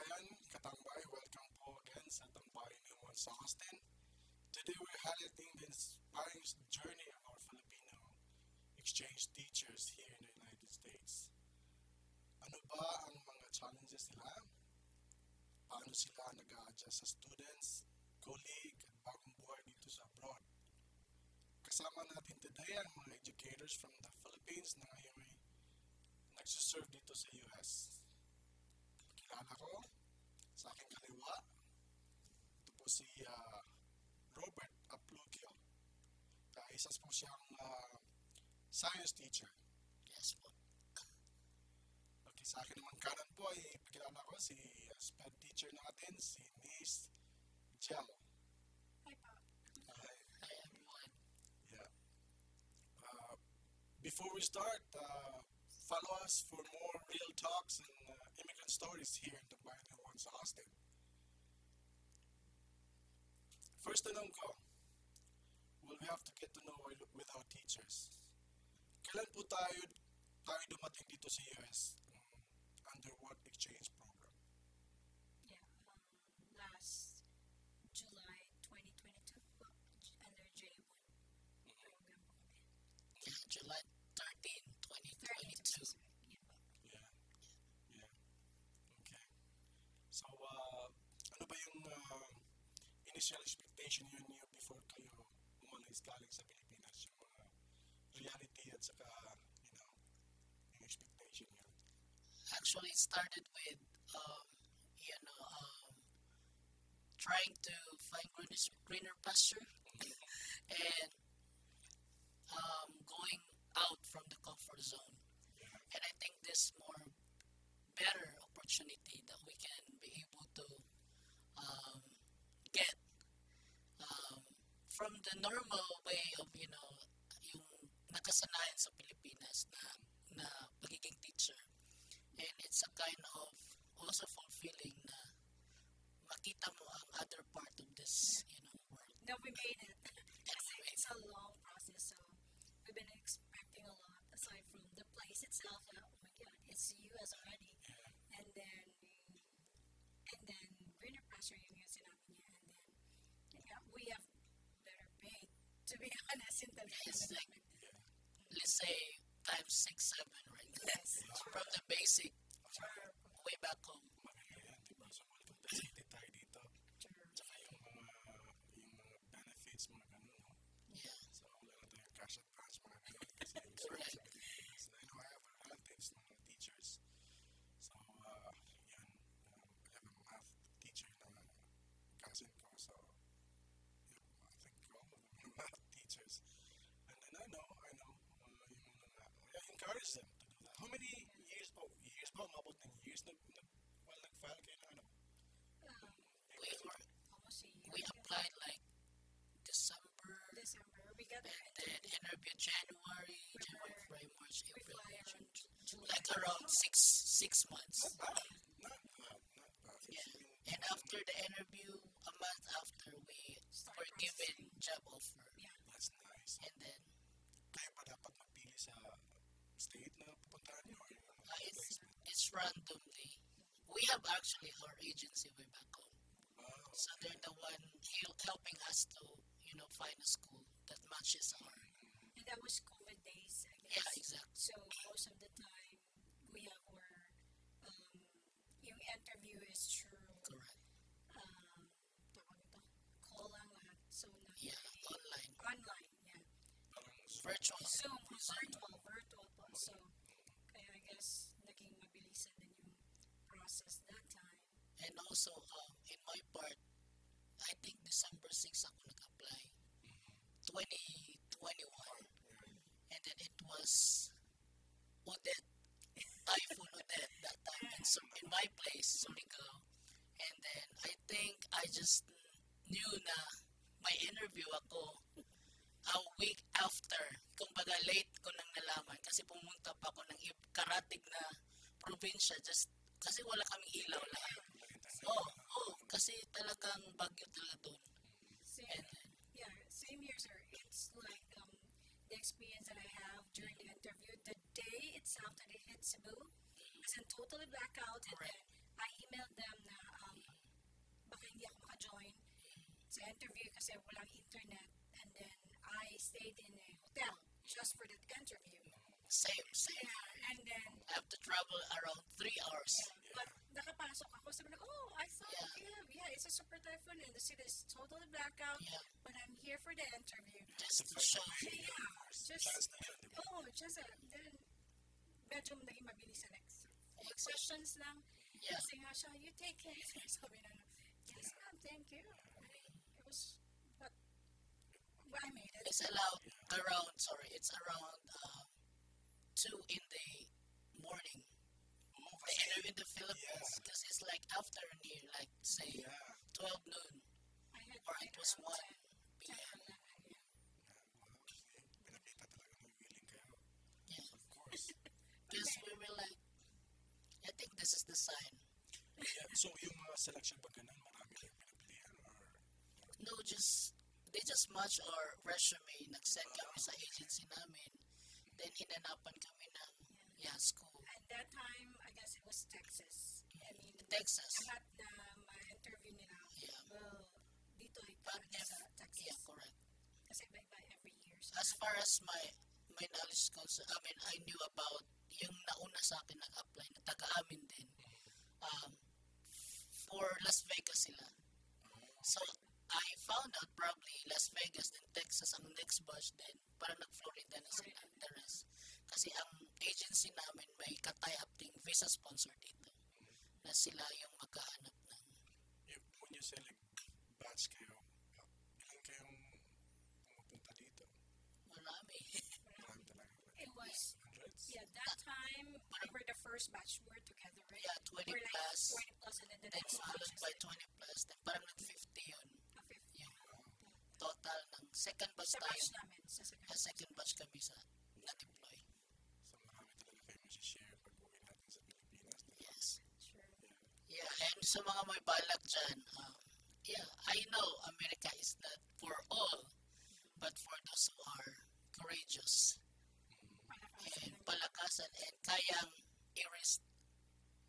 kababayan, katambay, welcome po again sa Tambayan ni Juan sa Austin. Today we're highlighting the inspiring journey of our Filipino exchange teachers here in the United States. Ano ba ang mga challenges nila? Paano sila nag-a-adjust sa students, colleague, at bagong buhay dito sa abroad? Kasama natin today ang mga educators from the Philippines na ngayon ay nagsiserve dito sa US. Kilala ko, sa aking kaliwa, ito po si Robert Aplugio. Isa po siyang science teacher. Yes po. Okay, sa akin naman kanan po ay pakilala ko si SPED teacher natin, si Miss Jel. Hi po. Hi. Hi everyone. Yeah. Before we start, follow us for more real talks and immigrant stories here in the Bayan ng Juan sa Austin. First tanong ko, will we have to get to know with our teachers? Kailan po tayo dumating dito sa US under what exchange program? Yeah, last July 2022 po, under J1 program po kami. Yeah, July 13, 2022. Yeah po. Yeah. Yeah. Okay. So, ano ba yung initial expectation niyo before kayo umalis galing sa Pilipinas? Yung reality at saka, yung expectation niyo. Actually, it started with, trying to find greener pasture and going out from the comfort zone. Yeah. And I think this more better opportunity that we can be able to get from the normal way of, yung nakasanayan sa Pilipinas na pagiging teacher. And it's a kind of also fulfilling na makita mo ang other part of this, world. No, we made it. And It's a long process, so we've been expecting a lot aside from the place itself. Oh my God, it's US already. Yeah. And then greener pasture yung sinabi niya. And then we have better pay, to be honest, in the It's like, Yeah. let's say, times 6, 7, right? Yes. From the basic Sure. way back home. Maganda yan, di ba? So, multiple tayo dito. Sure. Tsaka yung mga benefits, mga ganun, no? Yeah. So, wala na tayong cash advance, mga ganun. Kasi yung Correct. sa Pilipinas. I know I have relatives na mga teachers. So, yan. I have a math teacher na cousin ko. So, I think all of them are math teachers. And then I know, yung mga, I encourage them to do that. How many years ba? Umabot ng years nag-file kayo na ano? Almost a year. We applied like December, December. We got and there. then interview January, February, March, We April, fly May, around June. July. Like around six months. Not bad. Not bad. Yeah. And after the interview, a month after, we Start were given processing. job offer. Yeah. That's nice. And then Kaya pa dapat magpili sa state na pupuntahan nyo or yung placement? it's randomly. We have actually our agency way back home. Wow. So they're the one helping us to, find a school that matches our. And that was COVID days, I guess. Yeah, exactly. So most of the time, we have our yung interview is through Correct. tawag ito, call lang lahat. So Yeah, online. online, yeah. Parang Virtual. Zoom, virtual po. So kaya I guess naging mabilisan din yung process that time. And also, in my part, I think December 6 ako nag-apply. 2021. And then it was Odette, Typhoon Odette that time in my place, Surigao. And then I think I just knew na may interview ako a week after. Kumbaga late ko nang nalaman kasi pumunta pa ako ng karatig na probinsya just kasi wala kaming ilaw lahat. Kasi talagang bagyo talaga doon. Same, And yeah, same here, sir. It's like the experience that I have during the interview, the day itself that it hit Cebu, I was totally blackout, and then Correct. I emailed them na baka hindi ako maka-join sa interview kasi walang internet. And then I stayed in a hotel just for that interview. Same. Yeah, and then I have to travel around 3 hours. but nakapasok ako, sabi na, oh, I saw Yeah. yeah, it's a super typhoon and the city is totally blackout, Yeah. but I'm here for the interview. Just to show. Yeah, just, Chance na yun, di ba? oh, just then, medyo naging mabilis sa next. Exactly. Questions lang, Yeah. kasi nga siya, you take it. Sabi na, yes ma'am, thank you. It was, but I made it. It's it's around 2 in the morning. Oo, The kasi, interview in the Philippines, because it's like afternoon here, like say yeah. 12 noon, I had or it was 1 10 p.m. or 11, yeah. Wow, pinakita talaga mo willing kayo. Yeah. Of course. Because we were like, I think this is the sign. Yeah, so yung mga selection ba ganun, marami kayong pinapilihan or No, they just match our resume. Nag-send kami sa agency namin. Then hinanapan kami ng school. At that time, I guess it was Texas. I mean, Texas. lahat na ma-interview nila, Yeah. well, dito But ikaw sa Texas. yeah, correct. Kasi iba-iba every year. So, As far as my knowledge goes, I knew about yung nauna sa akin nag-apply na taga-amin din. For Las Vegas sila. So, I found out probably Las Vegas and Texas ang next batch din. Parang nag-Florida na sila, the rest. Kasi ang agency namin may ka-tie-up ding visa sponsor dito. Na sila yung maghahanap ng when you say like batch kayo, ilan kayong pumupunta dito? marami. Marami talaga. it was, Hundreds? yeah, that time, we were the first batch we were together, right? Yeah, 20 We're like plus. 20 plus and then the Then next batch followed is by 20 plus. Then parang nag-50 yun. 50. Yung total ng second batch Sa tayo. batch namin, sa second Second batch kami sa na-deploy. So marami talaga kayo share pag uwi natin sa Pilipinas. Diba? Yes. Sure. Yeah, and sa mga may balak dyan, yeah, I know America is not for all, but for those who are courageous and palakasan and kayang i-risk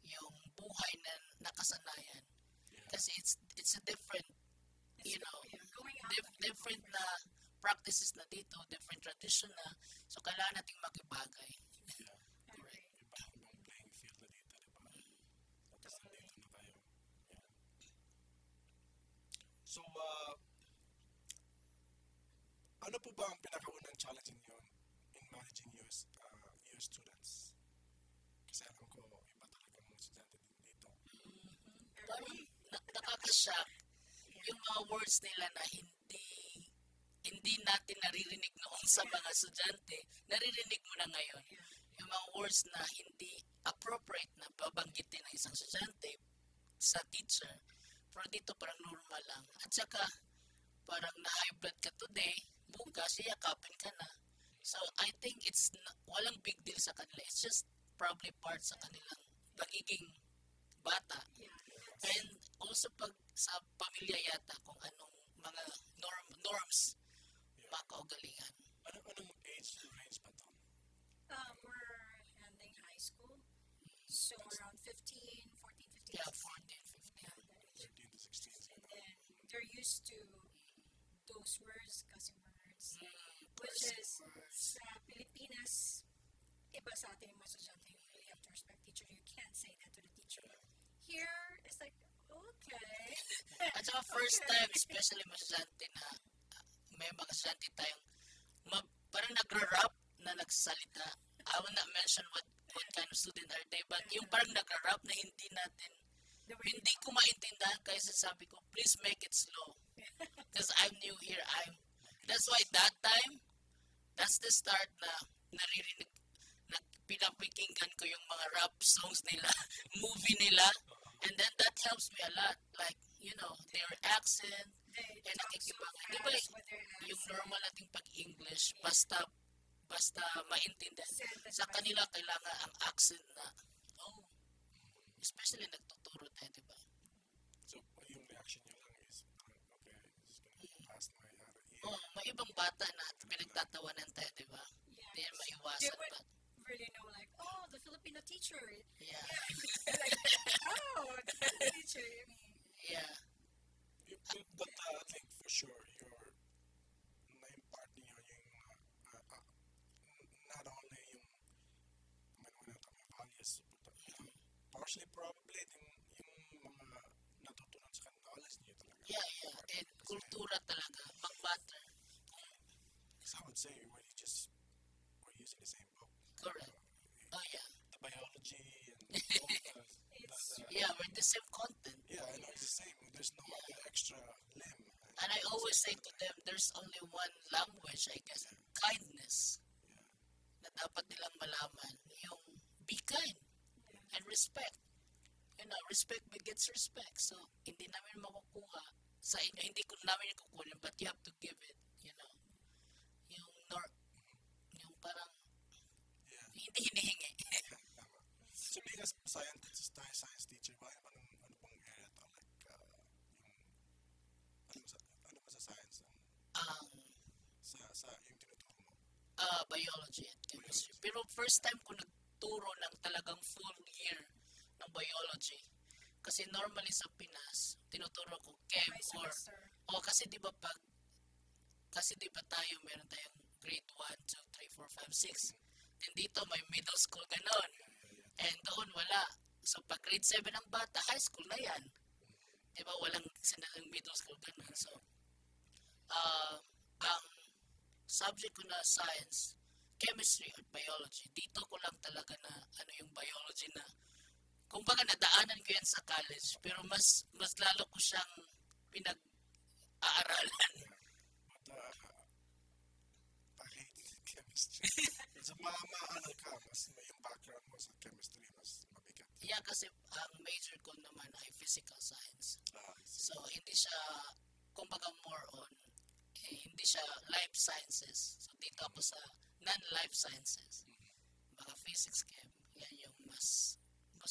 yung buhay na nakasanayan. Yeah. Kasi it's a different, you know, Going out different na practices na dito, different tradition na, so kailangan nating makibagay. Yeah. Correct. Ibang playing field na dito, di ba? Tapos nandito na tayo. Yeah. So, ano po ba ang pinakaunang challenge niyo in managing your students? Kasi alam ko, iba talaga mga estudyante din dito. Parang nakaka-shock yung mga words nila na hindi natin naririnig noon sa mga estudyante, naririnig mo na ngayon. Yung mga words na hindi appropriate na babanggitin ng isang estudyante sa teacher, pero dito parang normal lang. At saka, parang na-high blood ka today, bukas, yakapin ka na. So, I think walang big deal sa kanila. It's just probably part sa kanilang pagiging bata. And also pag sa pamilya yata kung anong mga norms, mga kaugalingan. Anong age range ba to? We're ending high school, so around 14, 15. Yeah, 14, 15. Yeah, that age. 13 to 16. And then they're used to those words, kasi words, which is sa Pilipinas, iba sa atin yung mga estudyante, you really have to respect teacher. You can't say that to the teacher. Here, it's like, okay. At saka first time, especially mga estudyante na may mga estudyante tayong parang nagra-rap na nagsalita. I will not mention what kind of student are they, but yung parang nagra-rap na hindi ko maintindihan kaya sabi ko, please make it slow. Because I'm new here. That's why that time, that's the start na naririnig, na pinapakinggan ko yung mga rap songs nila, movie nila, and then that helps me a lot. Like, you know, their accent, and nakikibagay. Di ba yung normal nating pag-English, basta maintindihan. Sa kanila kailangan ang accent na, especially nagtuturo tayo, di ba? So, yung reaction niyo lang is, okay, this is gonna pass my May ibang bata na pinagtatawanan tayo, di ba? Hindi yan They maiwasan would ba? really know, like, oh, the Filipino teacher. Yeah. Like, oh, kultura talaga, mag-matter. Because I would say we're using the same book. Correct. Oh yeah. The biology and all It's Yeah, we're the same content. yeah, I know it's the same. There's no extra limb. And I always say to them, there's only one language, I guess, kindness, na dapat nilang malaman, yung be kind and respect. You know, respect begets respect. So, hindi namin makukuha sa inyo, hindi ko namin kukunin, but you have to give it, you know. Yung parang, Yeah. hindi hinihingi. Tama. So being a science teacher, ano pang area to? Like, ano ba sa science? Ang Sa yung tinuturo mo? biology and chemistry. Pero first time ko nagturo ng talagang full year ng biology. Kasi normally sa Pinas, tinuturo ko chem by or semester. kasi di ba tayo meron tayong grade 1, 2, 3, 4, 5, 6. And dito may middle school ganon. And doon wala. So pag grade 7 ang bata, high school na yan. Di ba walang sinalang middle school ganon. So ang subject ko na science, chemistry at biology, dito ko lang talaga na ano yung biology na kumbaga nadaanan ko yan sa college pero mas lalo ko siyang pinag-aaralan. But I hate chemistry. So ano ka, mas may yung background mo sa chemistry, mas mabigat. Yeah, kasi ang major ko naman ay physical science. I see. So hindi siya kumbaga more on hindi siya life sciences. So dito ako sa non-life sciences. Mga physics chem, yan yung mas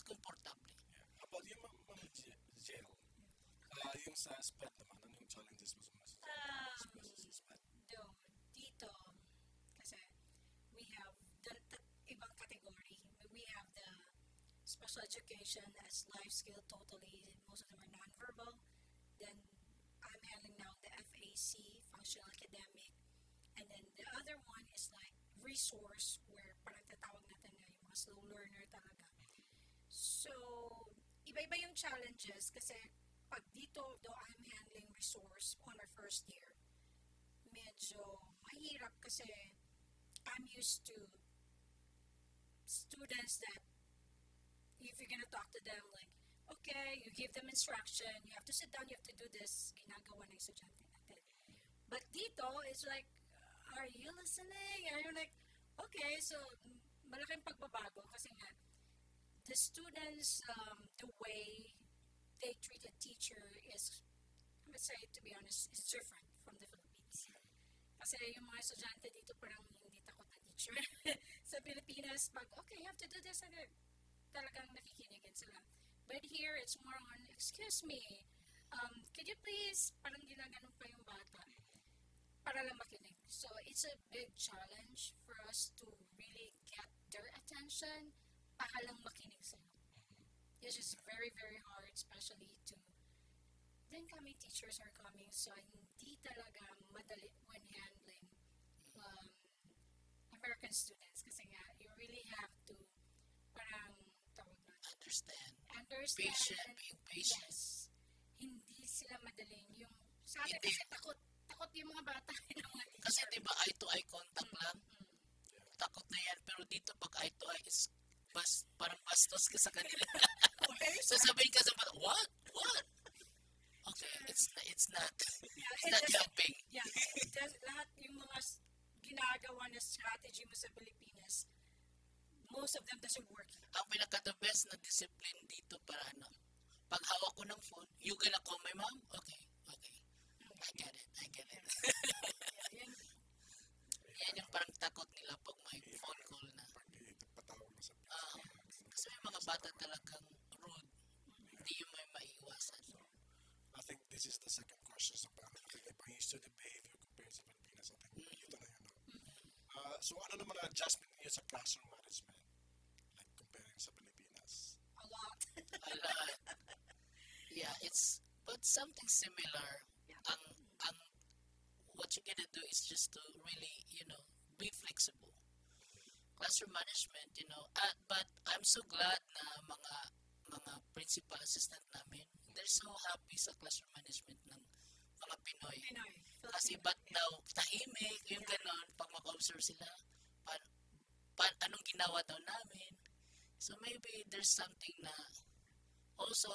komportable. How about yung mga jail? Yung sa SPED naman, ano yung challenges mo sa SPED? Though, dito, kasi we have the ibang category. We have the special education as life skill totally. Most of them are non-verbal. Then, I'm handling now the FAC, functional academic. And then the other one is like resource where parang tatawag natin na yung mga slow learner talaga. So, iba-iba yung challenges kasi pag dito, though I'm handling resource on my first year, medyo mahirap kasi I'm used to students that if you're gonna talk to them like, okay, you give them instruction, you have to sit down, you have to do this, ginagawa ng estudyante natin. But dito, it's like, are you listening? Are you like, okay, so malaking pagbabago kasi nga, the students, the way they treat a teacher is, I would say, to be honest, is different from the Philippines. Kasi yung mga estudyante dito parang hindi takot na teacher. Sa Pilipinas, pag, okay, you have to do this, talagang nakikinigin sila. But here, it's more on, excuse me, could you please, parang ginaganon pa yung bata para lang makinig. So, it's a big challenge for us to really get their attention para lang makinig sila. It's just very, very hard, especially to the incoming teachers are coming, so hindi talaga madali when handling American students kasi nga, you really have to parang tawag na Understand. understand. Being patient. Yes. Hindi sila madaling yung sa atin Hindi. kasi takot yung mga bata ng mga teacher. Kasi di ba eye to eye contact lang? Takot na yan. Pero dito pag eye to eye is parang bastos ka sa kanila. Sasabihin ka sa bata, what? Okay, it's not helping. Yeah. Lahat yung mga ginagawa na strategy mo sa Pilipinas, most of them doesn't work. Ang pinaka-the best na discipline dito para pag hawak ko ng phone, you gonna call my mom? Okay. I get it. Yan yung parang takot nila pag may phone call na. Pag patawag mo sa Kasi may mga bata talagang rude. Hindi yung may maiiwasan. I think this is the second question sa paano nakikita yung student behavior compared sa Pilipinas. I think ito na yun. So ano naman ang adjustment niyo sa classroom management? Like comparing sa Pilipinas? A lot. A lot. Yeah, but something similar. Ang what you're gonna do is just to really, be flexible. Classroom management, but I'm so glad na mga principal assistant namin, they're so happy sa classroom management ng mga Pinoy. Pinoy. Kasi Filipino, ba't yeah. daw tahimik, yung ganon, pag mag-observe sila, anong ginawa daw namin. So maybe there's something na also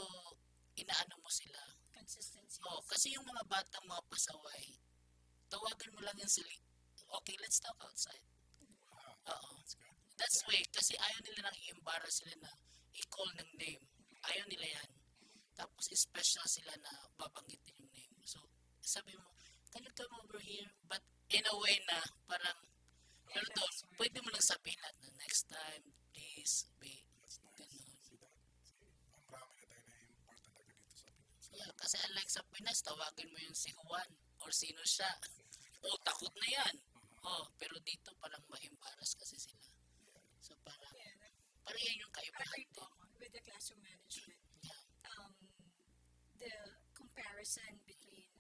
inaano mo sila. Consistency. Oh, kasi yung mga batang mga pasaway, tawagan mo lang yung okay, let's talk outside. Wow, Oo. that's good. That's way, kasi ayaw nila nang i-embarrass sila na i-call ng name. Ayaw nila yan. Tapos special sila na babanggitin yung name. So, sabi mo, can you come over here? But in a way na parang, pero doon, pwede mo lang sabihin na next time, please, be, That's nice. ganun. See that? See, ang marami na tayo na important agad dito sa Pinas. Yeah, kasi unlike sa Pinas, tawagin mo yung si Juan or sino siya. Oh, takot na yan. Oh, pero dito parang ma-embarrass kasi sila. So parang, Yeah, parang yan yung kaibahan agree po din. ako with the classroom management. Yeah. The comparison between,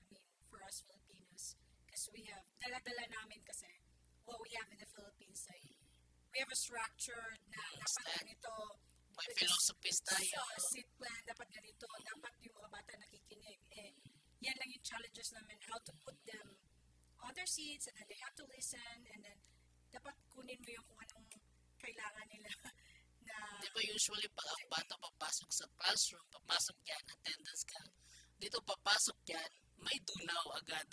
for us Filipinos, because we have, dala-dala namin kasi, what we have in the Philippines, like, we have a structure na dapat Understand. ganito, May with philosophies tayo. seat plan, dapat ganito, dapat yung mga bata nakikinig. Yan lang yung challenges namin, how to put them on their seats, and then they have to listen, and then dapat kunin mo yung kung anong kailangan nila na Di ba usually pag ang bata papasok sa classroom, papasok yan, attendance ka. Dito papasok yan, may dunaw agad.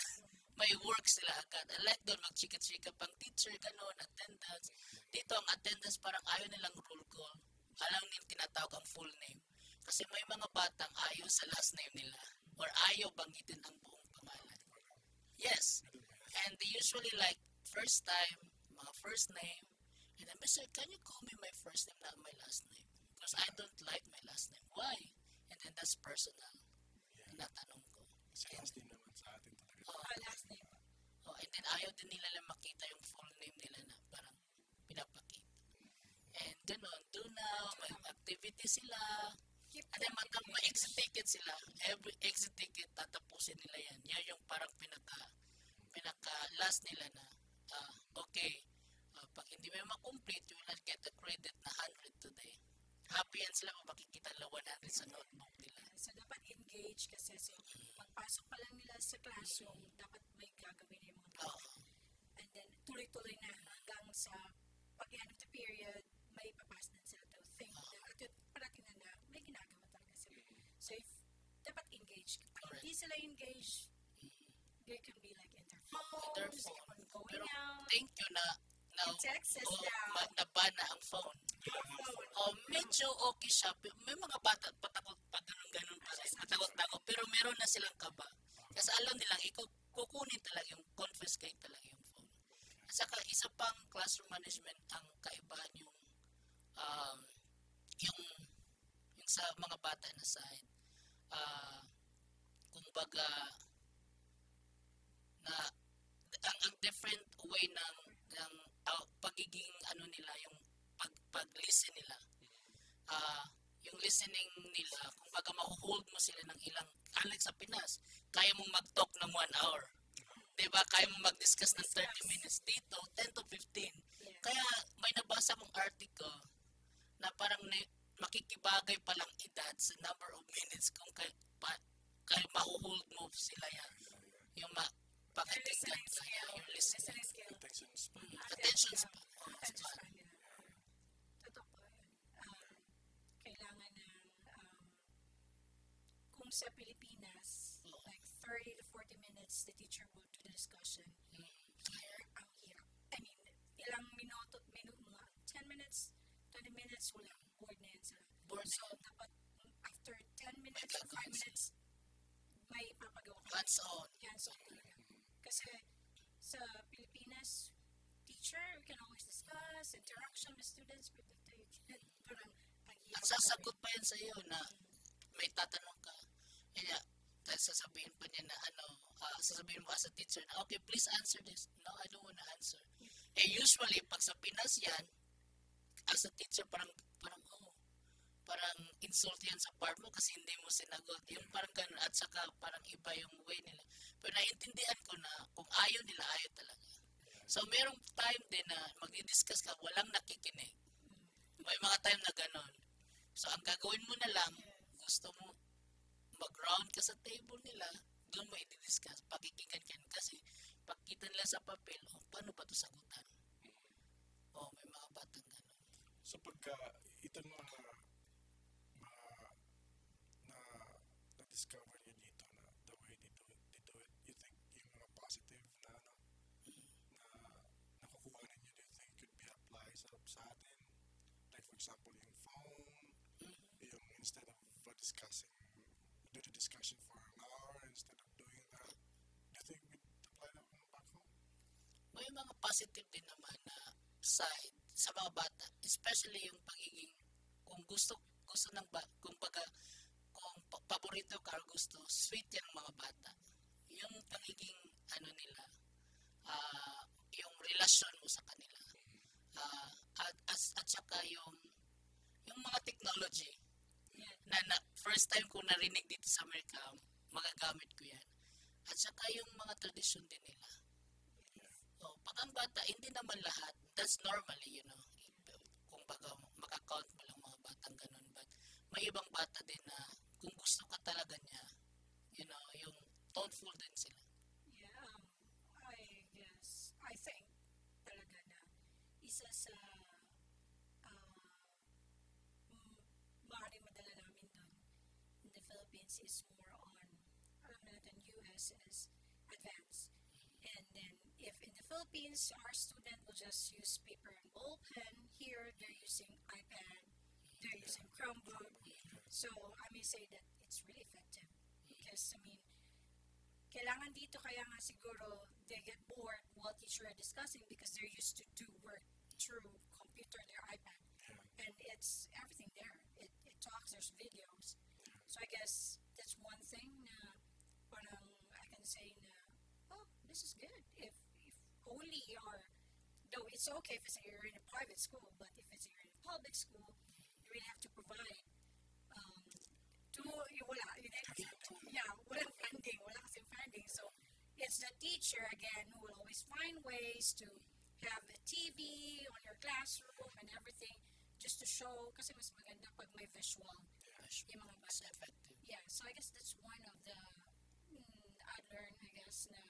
May work sila agad. Unlike doon, magchika-chika pang teacher, gano'n, attendance. Dito ang attendance parang ayaw nilang roll call. Alam nilang tinatawag ang full name. Kasi may mga batang ayaw sa last name nila or ayaw banggitin ang buong pangalan. Yes. And they usually like first time, mga first name, and then, Mr., can you call me my first name, not my last name? Because I don't like my last name. Why? And then that's personal. Natanong ko. Kasi last din naman sa atin talaga. last name. Oh, and then ayaw din nila lang makita yung full name nila na parang pinapakita. And gano'n, doon na, may activity sila. Keep And then them engaged. mag-exit ticket sila. Every exit ticket, tatapusin nila yan. Yan yung parang pinaka-last nila na, okay, pag hindi mo ma-complete, you will not get the credit na 100 today. Happy yan sila kung makikita nila 100 sa notebook nila. So, dapat engage kasi so, pagpasok pa lang nila sa classroom, dapat may gagawin na yung mga bata. Oo. And then, tuloy-tuloy na hanggang sa pag-end of the period, may papas na sila to think na at yun, parating na may ginagawa talaga sila. So, if dapat engage. Pag hindi sila engage, they can be like in their phones, Their phone. on going Pero out, thank you na in Texas now, nabana ang phone. Medyo okay siya. May mga bata patakot pa ganun pa rin. Patakot-takot. Pero meron na silang kaba. Kasi alam nilang kukunin talaga yung confiscate talaga yung phone. At saka isa pang classroom management ang kaibahan yung sa mga bata na side. Kumbaga na ang different way ng pagiging ano nila yung pag-listen nila. Yung listening nila, kumbaga mahuhold mo sila ng ilang, unlike sa Pinas, kaya mong mag-talk ng 1 hour. Diba? Kaya mong mag-discuss ng 30 minutes. Dito, 10 to 15. Kaya may nabasa kong article na parang makikibagay palang edad sa number of minutes kung kaya mahuhold mo sila yan. Yung pakikinggan kaya yung listening. listening skill. Attention span. Attention span. Attention span nila. Totoo po yun. Kailangan ng, kung sa Pilipinas, like 30 to 40 minutes, the teacher will do the discussion. Here, ang hirap. Ilang mga 10 minutes, 20 minutes, wala. Board na yan sila. Board So, dapat after 10 minutes, 5 minutes, may papagawa ka. Hands-on. Hands-on talaga. Kasi sa Pilipinas, teacher, we can always discuss, interaction with students, but parang ang hirap. At sasagot pa yan sa iyo na may tatanong ka. Kaya, sasabihin pa niya na sasabihin mo as a teacher na, okay, please answer this. No, I don't wanna answer. Usually, pag sa Pinas yan, as a teacher, parang insult yan sa part mo kasi hindi mo sinagot. Yung parang ganun. At saka parang iba yung way nila. Pero naiintindihan ko na kung ayaw nila, ayaw talaga. So, merong time din na mag-discuss ka, walang nakikinig. May mga time na ganun. So, ang gagawin mo na lang, gusto mo mag-round ka sa table nila, doon mo i-discuss, pakikinggan kasi pagkita nila sa papel, paano ba ito sagutan? May mga batang gano'n. So pagka itong mga na na-discover niyo dito na the way they do it, you think yung mga positive na nakukuha ninyo, do you think could be applied sa atin? Like for example, yung phone, yung instead of discussing, do the discussion for an hour instead of doing that, do you think we'd apply that one back home? May mga positive din naman na side sa mga bata, especially yung pagiging kung gusto ng kung paborito ka or gusto, sweet yung mga bata. Yung pagiging nila, yung relasyon mo sa kanila. At saka yung mga technology na first time ko narinig dito sa Amerika, magagamit ko yan. At saka yung mga tradisyon din nila. Pag ang bata, hindi naman lahat, that's normally, kung baga maka-count mo lang mga batang ganun, but may ibang bata din na kung gusto ka talaga niya, yung thoughtful din sila. Yeah, I think talaga na isa sa maaaring madala namin doon in the Philippines is more on, alam natin, US is advanced. And then, if in the Philippines, our student will just use paper and ball pen, here they're using iPad, they're using Chromebook. So, I may say that it's really effective. Because, kailangan dito kaya nga siguro they get bored while teacher are discussing because they're used to do work through computer, their iPad. And it's everything there. It talks, there's videos. So, I guess that's one thing na parang I can say na, this is good. If only though it's okay if you're in a private school, but if you're in a public school, you really have to provide walang funding, wala kasing funding. So, it's the teacher again who will always find ways to have the TV on your classroom and everything just to show, kasi mas maganda pag may visual yung mga bata. Effective. Yeah, so I guess that's one of the I learned, I guess, na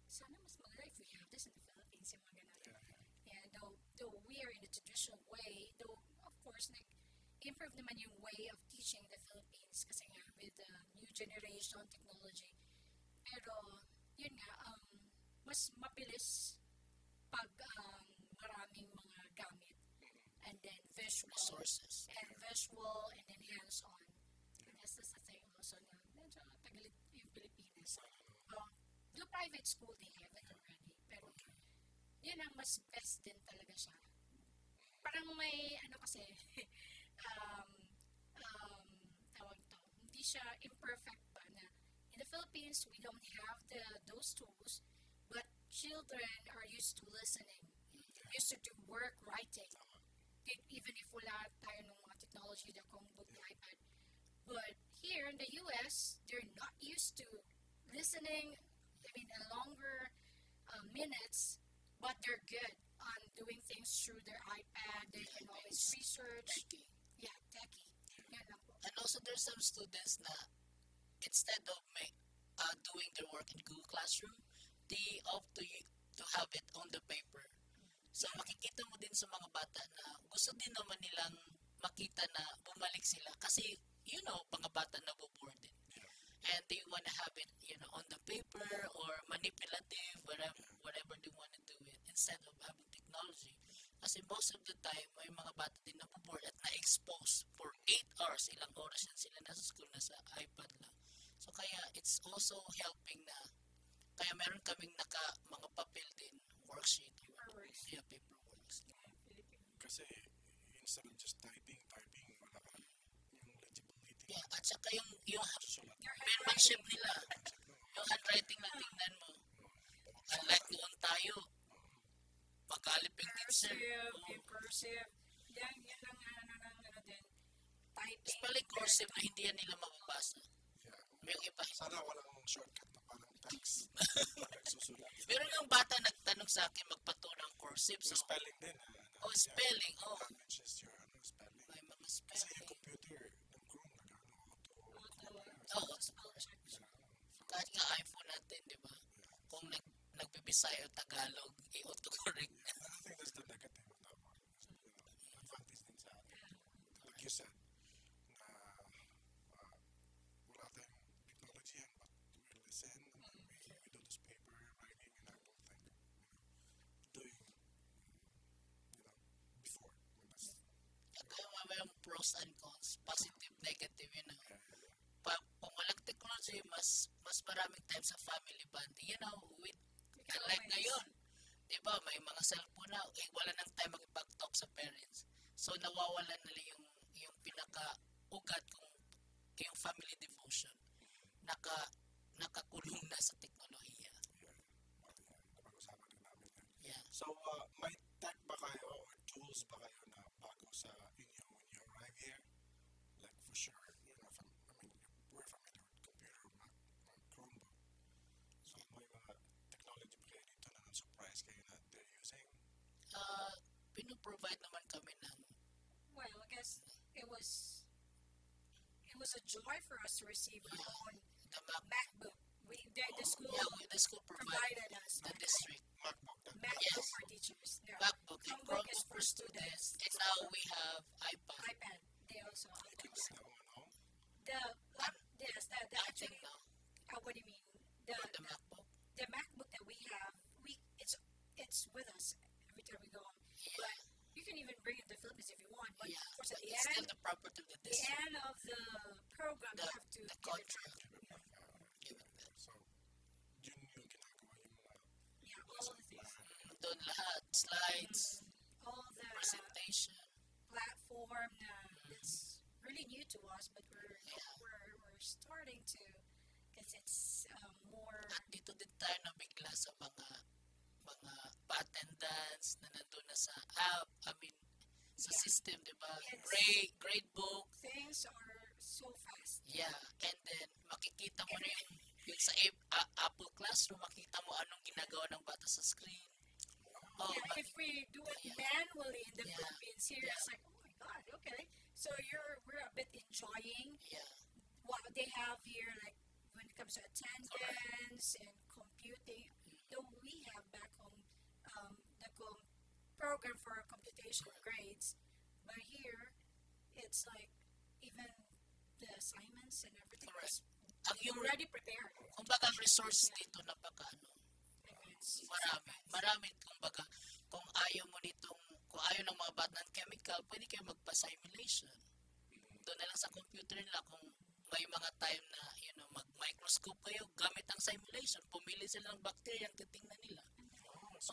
sana mas maganda if we have this in the Philippines, yung mga ganun. Yeah, though we are in the traditional way, though, of course, improve naman yung way of teaching the Philippines kasi nga with the new generation technology. Pero, yun nga, mas mabilis pag maraming mga gamit and then visual Resources. and then hands-on. And that's the thing also na medyo tagalit yung Pilipinas. The private school, they have it already. Pero, yun ang mas best din talaga siya. Parang may, kasi, tawag to, hindi siya imperfect pa na in the Philippines, we don't have those tools, but children are used to listening, used to do work, writing, even if wala tayo ng mga technology, the Chromebook, the iPad. But here in the US, they're not used to listening, a longer minutes, but they're good on doing things through their iPad. They can always research. Techie. Yeah, techie. Yan lang po. And also, there's some students na instead of doing their work in Google Classroom, they opt to have it on the paper. So, makikita mo din sa mga bata na gusto din naman nilang makita na bumalik sila kasi, mga bata na boboard din. And they want to have it, on the paper or manipulative, whatever they want to do it, instead of having technology. Kasi most of the time, may mga bata din na boboard at na-expose for 8 hours, ilang oras yan sila nasa school, nasa iPad lang. So, kaya it's also helping na, kaya meron kaming mga papel din, worksheet, paperworks. Kasi instead of just typing, wala ka yung legibility. Yeah, at saka yung Sulat. penmanship nila, yung handwriting na tingnan mo. Unlike noon tayo, pagkalip yung teacher. Cursive. Yan ang din. Typing. Spelling cursive na hindi yan nila mababasa. Yeah. May yung iba. Sana walang shortcut na parang text. Nagsusulat. Meron ng bata nagtanong sa akin magpaturo ng cursive. So, So, spelling din. spelling. Language is your spelling. May mga Kasi yung spelling. computer, ng Chrome, auto. Oo. Kahit nga Bisaya o Tagalog, i-autocorrect. I think that's the negative of that one. Advantage din sa atin. Like you said, na wala tayong technology yan, but we listen and then we do this paper writing, and I don't think, doing, before. Kaya may yung pros and cons, positive, negative, Yeah. Kung walang technology, mas maraming time sa family bonding. With, like always. ngayon, di ba, may mga cellphone na, wala nang time makipag-talk sa parents. So, nawawalan nila yung pinaka-ugat kung yung family devotion. Nakakulong na sa teknolohiya. Napag-usapan din namin yan. Yeah. So, may tech ba kayo or tools ba kayo na bago sa inyo when you arrive here? Like for sure, we're familiar with computer, Mac, Chromebook. So, may mga technology ba kayo dito na surprise kayo na they're using? Pinoprovide naman kami ng Well, I guess it was a joy for us to receive our own the MacBook. The school the school provided us the district MacBook. MacBook Yes. for teachers. No, MacBook and Chromebook is Chromebook for students. and now we have iPad. iPad. They also have You can those. get that one home. The I think actually now what do you mean? the MacBook. The MacBook that we have, it's with us every time we go home. Yeah. But you can even bring it to the Philippines if you want. But Yeah, of course, at but the it's still end, the property of the the district. end of the program, you have to The give it contract. Give it back. Give it back. So, yun yung ginagawa yung mga Yeah, all the things, Doon lahat, slides, all the presentation. platform that's really new to us, but we're Yeah. we're starting to, because it's more. At dito din tayo nabigla sa mga pa-attendance na nandun na sa app, sa Yeah. system, di ba? It's- Grade book, Things are so fast. yeah. And then, makikita mo na yung sa Apple Classroom, makita mo anong ginagawa ng bata sa screen. Oh, Yeah, if we do it manually in the Yeah. Philippines here, it's like, oh my God, okay. So we're a bit enjoying yeah. what they have here, like when it comes to attendance and computing. Though we have back home the program for computation grades, but here it's like even the assignments and everything Correct. is Ang yung, already prepared. kumbaga, ang resources dito marami, kumbaga, kung ayaw ng mga bata ng chemical, pwede kayo magpa-simulation. Doon na lang sa computer nila, kung may mga time na, mag-microscope kayo, gamit ang simulation, pumili sila ng bacteria ang titingnan nila. So,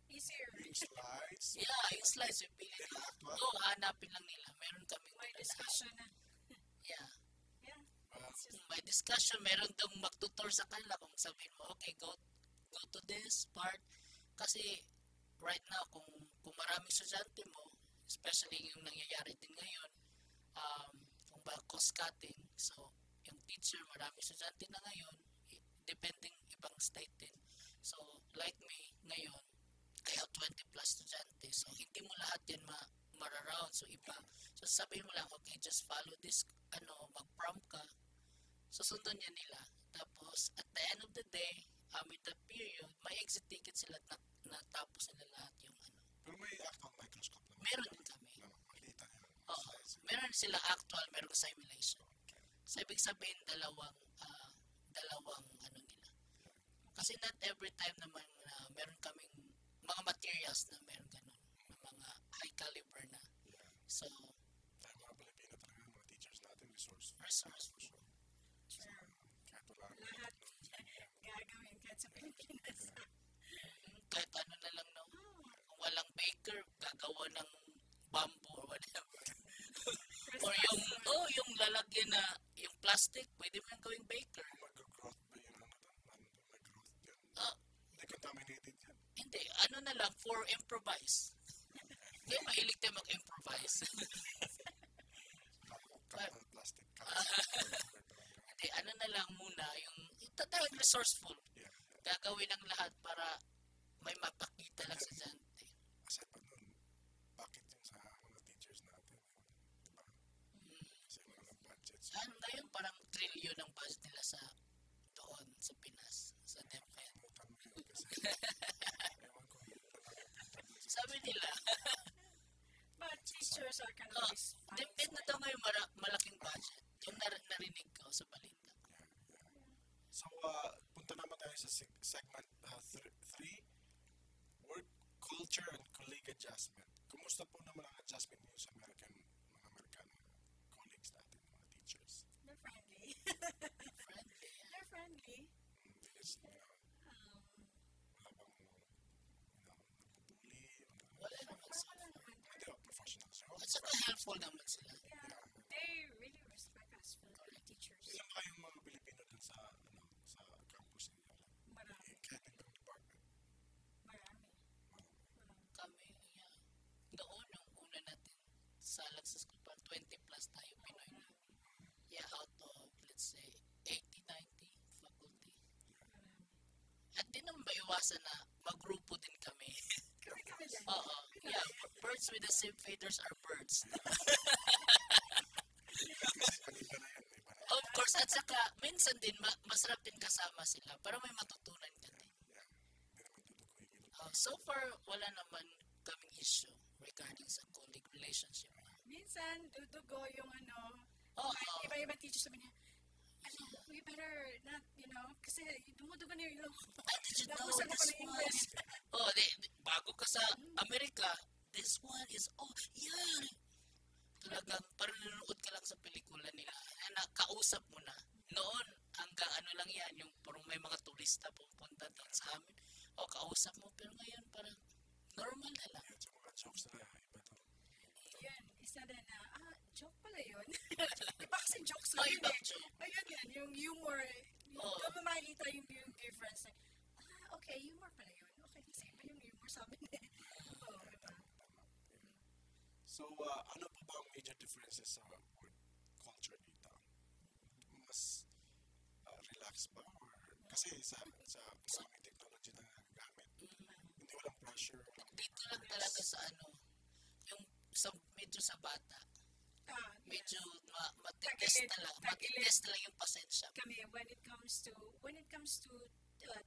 Easier. yung slides, Yeah, yung slides, yung pili nila. actual, Hanapin lang nila. Meron kami May discussion na. Yeah. Yeah. It's just, May discussion, meron daw magtutor sa kanila kung sabihin mo, okay, go to this part. Kasi, right now, kung maraming estudyante mo, especially yung nangyayari din ngayon, kung ba cost cutting, so, yung teacher, maraming estudyante na ngayon, depending ibang state din. So, like me, ngayon, I have 20 plus estudyante, so, hindi mo lahat yan mararound, so, iba. So, sabihin mo lang, okay, just follow this, mag-prompt ka, susundon niya nila. Tapos, at the end of the day, with the period, may exit ticket sila at natapos nila lahat yung pero may actual microscope naman. Meron din kami. Na makita yung Oo. slides. Meron sila actual, meron simulation. So, ibig sabihin, dalawang nila. Kasi not every time naman na meron kaming mga materials na meron ganun, na mga high caliber na. Yeah. So, Tayo mga Pilipino talaga, mga teachers natin, resourceful. Resourceful. For sure. Sure. Kahit wala ang Lahat technology. gagawin kahit sa Pilipinas. kahit ano na lang, no? Kung walang baker, gagawa ng bamboo or whatever. Or yung lalagyan na, yung plastic, pwede mo yung gawing baker. Mag-growth ba yun? Mag-growth yan? Ah, Hindi contaminated yan. hindi, ano na lang, for improvise. Hindi, mahilig tayo mag-improvise. Cut ng plastic. Hindi, ano na lang muna, yung talagang resourceful. Yeah. Gagawin ang lahat para may mapakita lang sa dante. Aside pa nun, bakit yung sa mga teachers natin? Diba? Kasi wala ng budgets. Ngayon, parang trillion ang budget nila sa doon, sa Pinas, sa DepEd. Kalimutan mo yun kasi Ewan ko, yun lang yung pinagdadala sa Sabi nila, But teachers are kind oh, of this depende na daw ngayon malaking budget. Yung narinig ko sa balita. So, punta naman tayo sa segment 3, work culture and colleague adjustment. Kumusta po naman ang adjustment niyo sa mga American colleagues natin, mga teachers? They're friendly. Friendly. They're friendly. Because, Um, wala bang, nabubuli, Wala naman sa wala naman. hindi ba professionals? At saka helpful naman sila. Yeah, they really respect us Filipino teachers. Ilan ba yung mga Pilipino dun sa, sa campus ninyo? Marami. Kahit ibang department. Marami. Kami, yeah. Noon, nung una natin sa Lagsa School, parang 20 plus tayo Pinoy na. Yeah, out of, let's say, 80, 90 faculty. Marami. At di naman maiwasan na magrupo din kami. Kami kami dyan. Oo. Yeah, birds with the same feathers are birds. Iba na yan, iba na. Of course, at saka, minsan din, masarap din kasama sila. Pero may matutunan ka din. Yeah. Hindi naman tutukoy yun. So far, wala naman kaming issue regarding sa colleague relationship. Minsan, dudugo yung Oo. iba-ibang teachers sabi niya, we better not, kasi dumudugo na yung Ah, did you know Nausan ako this ng one? English. Oh, bago ka sa Amerika, this one is, yan. Talagang parang nanonood ka lang sa pelikula nila. Nakausap mo na. Noon, hanggang lang yan, yung parang may mga turista pupunta doon sa amin. Kausap mo. Pero ngayon, parang normal na lang. Yan, sa mga jokes nila, iba to. Yun, isa na joke pala yun. Iba kasi jokes lang yun Ibang eh. joke. Ayun yan, yung humor, Oo. doon mo makikita yung difference. Okay, humor pala yun. Okay, kasi iba yung humor sa amin eh. Oo, iba. So, ano pa ba ang major differences sa work culture dito? Mas relax ba? Or, kasi sa maraming technology na gamit, hindi walang pressure. Dito lang talaga sa yung medyo sa bata. Medyo matitest na lang. Matitest na lang yung pasensya. Kami, when it comes to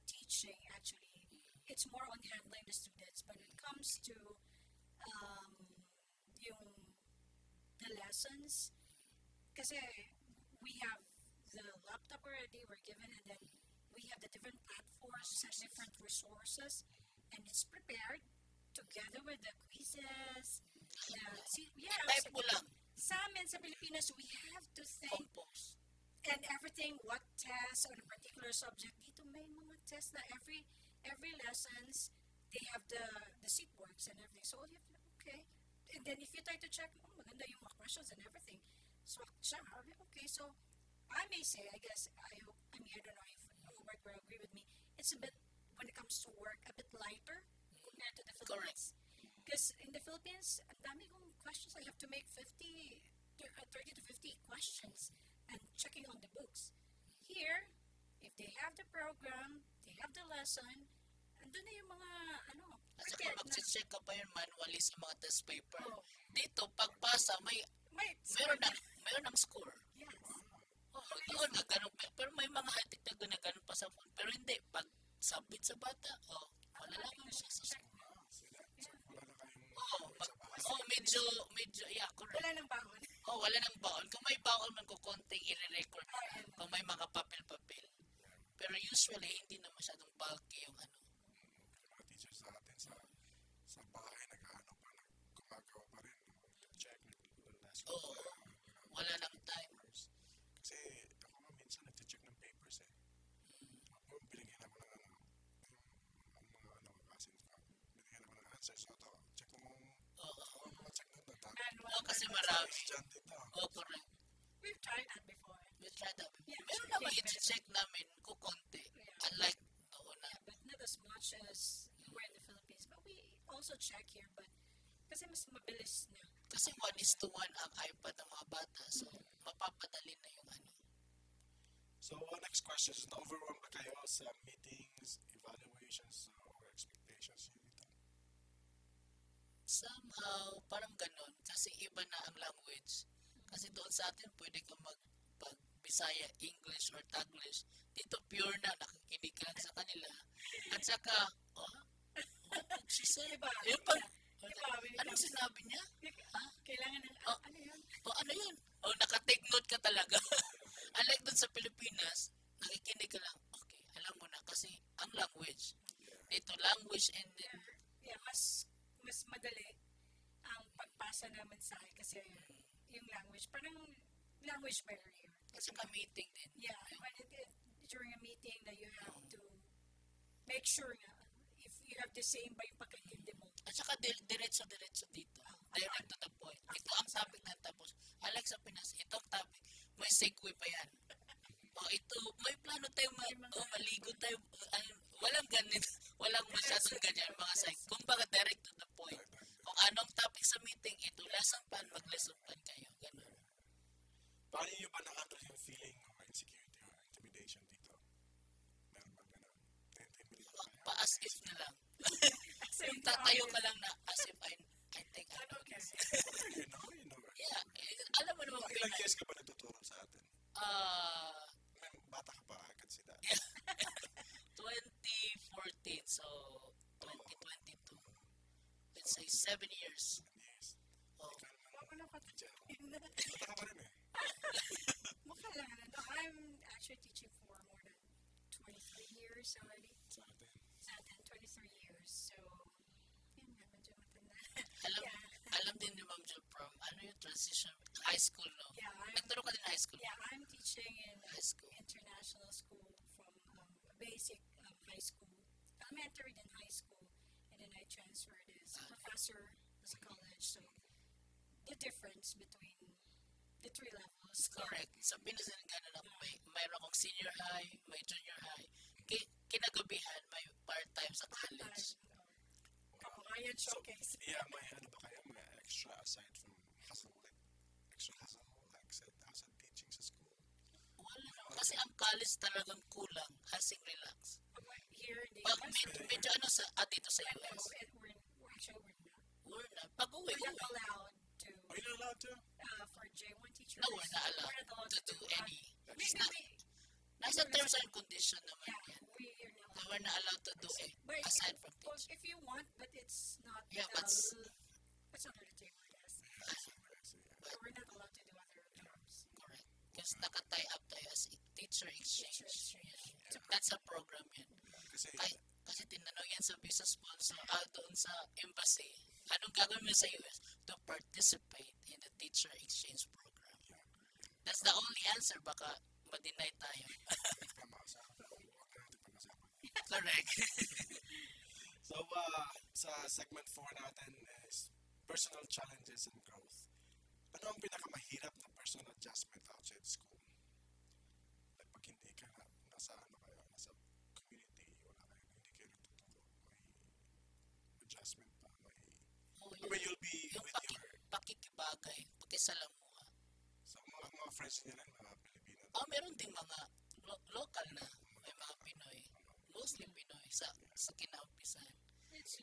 teaching, actually, it's more on handling the students. But when it comes to the lessons, kasi we have the laptop already, we're given, and then we have the different platforms and different resources, and it's prepared together with the quizzes. Type mo lang. Sa amin, sa Pilipinas, we have to think Compose. and everything, what tests on a particular subject. Dito may mga tests na every lessons, they have the seat works and everything. So, okay. And then if you try to check, maganda yung mga questions and everything. So, okay. So, I may say, I guess, I don't know if Hubert will agree with me, it's a bit, when it comes to work, a bit lighter compared to the Philippines. Because in the Philippines, ang dami kong questions. I have to make 30 to 50 questions and checking on the books. Here, if they have the program, they have the lesson, andun na yung mga, At saka mag-check ka pa yun manually sa mga test paper. Oh. Dito, pagpasa, meron ng score. Yes. Doon na ganun. Pero may mga high-tech na ganun pa sa phone. Pero hindi, pag submit sa bata, wala lang mo siya sa score. So, wala na kayong Medyo, yeah, correct. Wala nang bangon. Wala nang baon. Kung may baon man ko, konting i-record na. Kung may mga papel-papel. Pero usually, hindi na masyadong bulky yung mga teachers natin sa bahay gumagawa pa rin. Check, nag-last wala nang time. Kasi ako nga minsan nag-check ng papers eh. Binigyan ako ng binigyan ako ng answers. So, check mo mga check na Kasi marami. estudyante ito. Correct. We've tried that before. We tried that. Yeah, Meron naman i-check namin kung konti. Yeah. Unlike noon na. But not as much as we're in the Philippines. But we also check here. But kasi mas mabilis na. Kasi 1:1 ang iPad ng mga bata. So, mapapadali na yung So, next question is, na-overwhelm ba kayo sa meetings, evaluations, or expectations dito? Somehow, parang ganun. Kasi iba na ang language. Kasi doon sa atin, pwede kang Bisaya, English, or Taglish. Dito, pure na. Nakikinig ka lang sa kanila. At saka, She said, Diba? yun pa, Diba? When it anong comes- sinabi niya? Kailangan ng, Oh. ano yun? O ano yun? O nakatake note ka talaga. Unlike dun sa Pilipinas, nakikinig ka lang, okay, alam mo na kasi ang language. Dito language and then, Yeah, mas madali ang pagpasa ng mensahe kasi yung language, parang language barrier. kasi ka-meeting din. Yeah, when during a meeting that you have to make sure na if you have the same ba yung pagkaintindi mo. At saka diretso-diretso dito. Direct to the point. Ito ang topic na tapos. Unlike sa Pinas, itong topic, may segue pa yan. O ito, may plano tayo, maligo tayo. Walang ganito. Walang masyadong ganyan mga side. Kumbaga direct to the point. Kung anong topic sa meeting, ito lesson plan, mag-lesson plan kayo. Ganun. Paano nyo ba na-handle yung feeling of insecurity or intimidation dito? Meron ba ganun? Na-intimidate ba kayo? Pa-as if na lang. Kasi Yung tatayo ka lang na as if I think I know Okay. this. You know. Yeah, alam mo naman Mga ilang Pinay. years ka ba nagtuturo sa atin? Ah, May bata ka pa, I can see that. 2014, so 2022. Let's say 7 years. Yes. Oh, Ikaw naman, Wala ko na teacher. katayin. Bata ka pa rin eh. Mukha lang ano. No, I'm actually teaching for more than 23 years already. Sa atin. Sa atin, 23 years. So, yun nga, medyo matanda. alam Yeah. alam din ni Ma'am Jill from ano yung transition high school, no? Yeah, Nagturo ka din high school. I'm teaching in High school. international school from basic high school, elementary then high school, and then I transferred as a professor as a college. So the difference between the three levels. Correct. Sa Pinas din gano'n ako. Mayroon akong senior high, may junior high. Kinagabihan, may part-time sa college. Kapangayan showcase. Yeah, may ano ba kayo? May extra aside from hustle, like extra hustle, like said, hustle teaching sa school. Wala. Kasi ang college talagang kulang. Asing relax. Here in the Pag US, medyo ano sa dito sa no, US. we're actually We're not. Pag uwi, we're not allowed to Are you not allowed to? for J1 teachers. No, we're not allowed to do any. It's not, nasa terms and condition naman Yeah, yan. we are not So we're not allowed to do it But aside from well, teaching. if you want, but it's not. Yeah, but it's under the table, I guess. But we're not allowed to do other jobs. Correct. Because naka-tie up tayo as a teacher exchange. Teacher Yeah. So that's a program yan. Kasi, Kasi tinanong yan sa visa sponsor doon sa embassy. Anong gagawin mo sa US? To participate in the teacher exchange program. That's the only answer. Baka ma-deny tayo. tama sa huwag na natin pag-usapan. Correct. So, sa segment 4 natin is personal challenges and growth. Ano ang pinakamahirap na personal adjustment outside school? Like, pag hindi ka nasa nasa community, wala kayo, hindi kayo nagtuturo, may adjustment pa, Oh, I mean, you'll be yung with your, pakikibagay, pakisalamuha. sa mga friends niya lang, mga Pilipino. Meron ding mga local na, may mga Pinoy, mostly Pinoy sa kinaumpisan. It's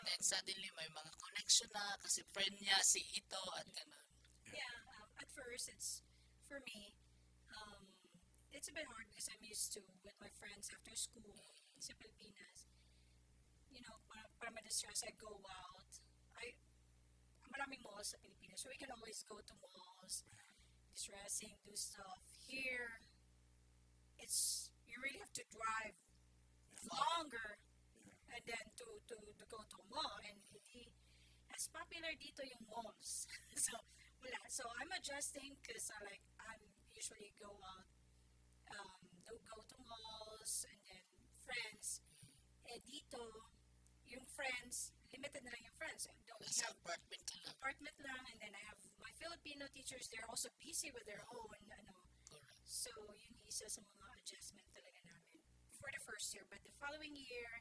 Then suddenly may mga connection na kasi friend niya si ito at gano'n. yeah. At first, it's for me. It's a bit hard because I'm used to with my friends after school sa Pilipinas. You know, para ma-distress, I go out. Maraming malls sa Pilipinas, so we can always go to malls, distressing, do stuff. Here, you really have to drive longer and then to go to a mall, and hindi as popular dito yung malls. So wala. So I'm adjusting because I usually go out, go to malls and then friends. Dito yung friends, limited na lang yung friends. I don't Nasa have apartment ka lang. apartment lang, and then I have my Filipino teachers. They're also busy with their own Correct. so yun isa sa mga adjustment talaga namin for the first year. But the following year,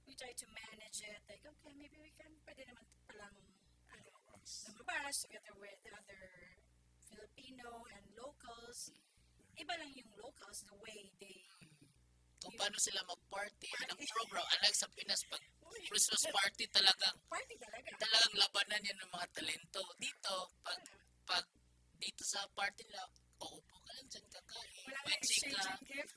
we try to manage it. Like, okay, maybe we can, pwede naman palang, lumabas together with other Filipino and locals. Iba lang yung locals, the way they, Kung paano sila mag-party, anong program. Unlike sa Pinas, pag Christmas party talagang party talaga. labanan yan ng mga talento. Dito, pag dito sa party nila, uupo ka lang dyan kakain. Wala May na exchanging chika. gift.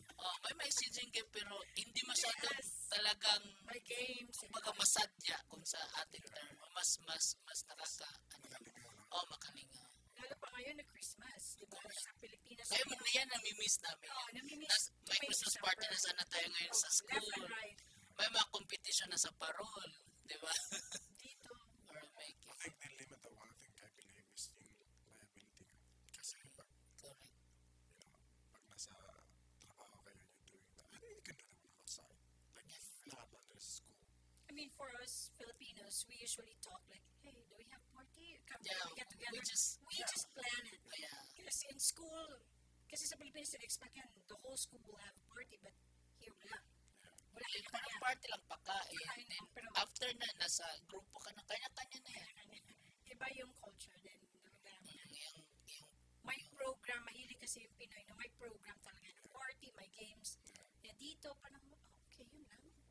May exchanging gift pero hindi masyado Yes. talagang May games. kumbaga masadya kung sa ating term, mas nakaka Nakalingaw lang. makalinga. Lalo pa ngayon na Christmas, di ba? Sa Pilipinas. Kaya mo na yan, namimiss namin. Oo, namimiss. Tas may Christmas party na sana tayo ngayon sa Left school. and right. May mga competition na sa parol, di ba? Dito. Or making. I think the limit of one thing I believe is yung liability ka. Kasi pag, Correct. pag nasa trabaho kayo, you're doing that. I think you can do that outside. Like, not under school. I mean, for us Filipinos, we usually talk like, hey, do we have party? Come Yeah, we get together. we just plan it. yeah. Kasi in school, kasi sa Pilipinas, expect yan, the whole school will have a party, but here, wala. Wala, Eh, kanya parang party lang pagkain. Pagkain Then, lang, pero after na, nasa grupo ka na, kanya-kanya na yan. iba yung culture din. Yung May program, mahilig kasi yung Pinoy na may program talaga. Party, may games. Eh, dito, parang, okay,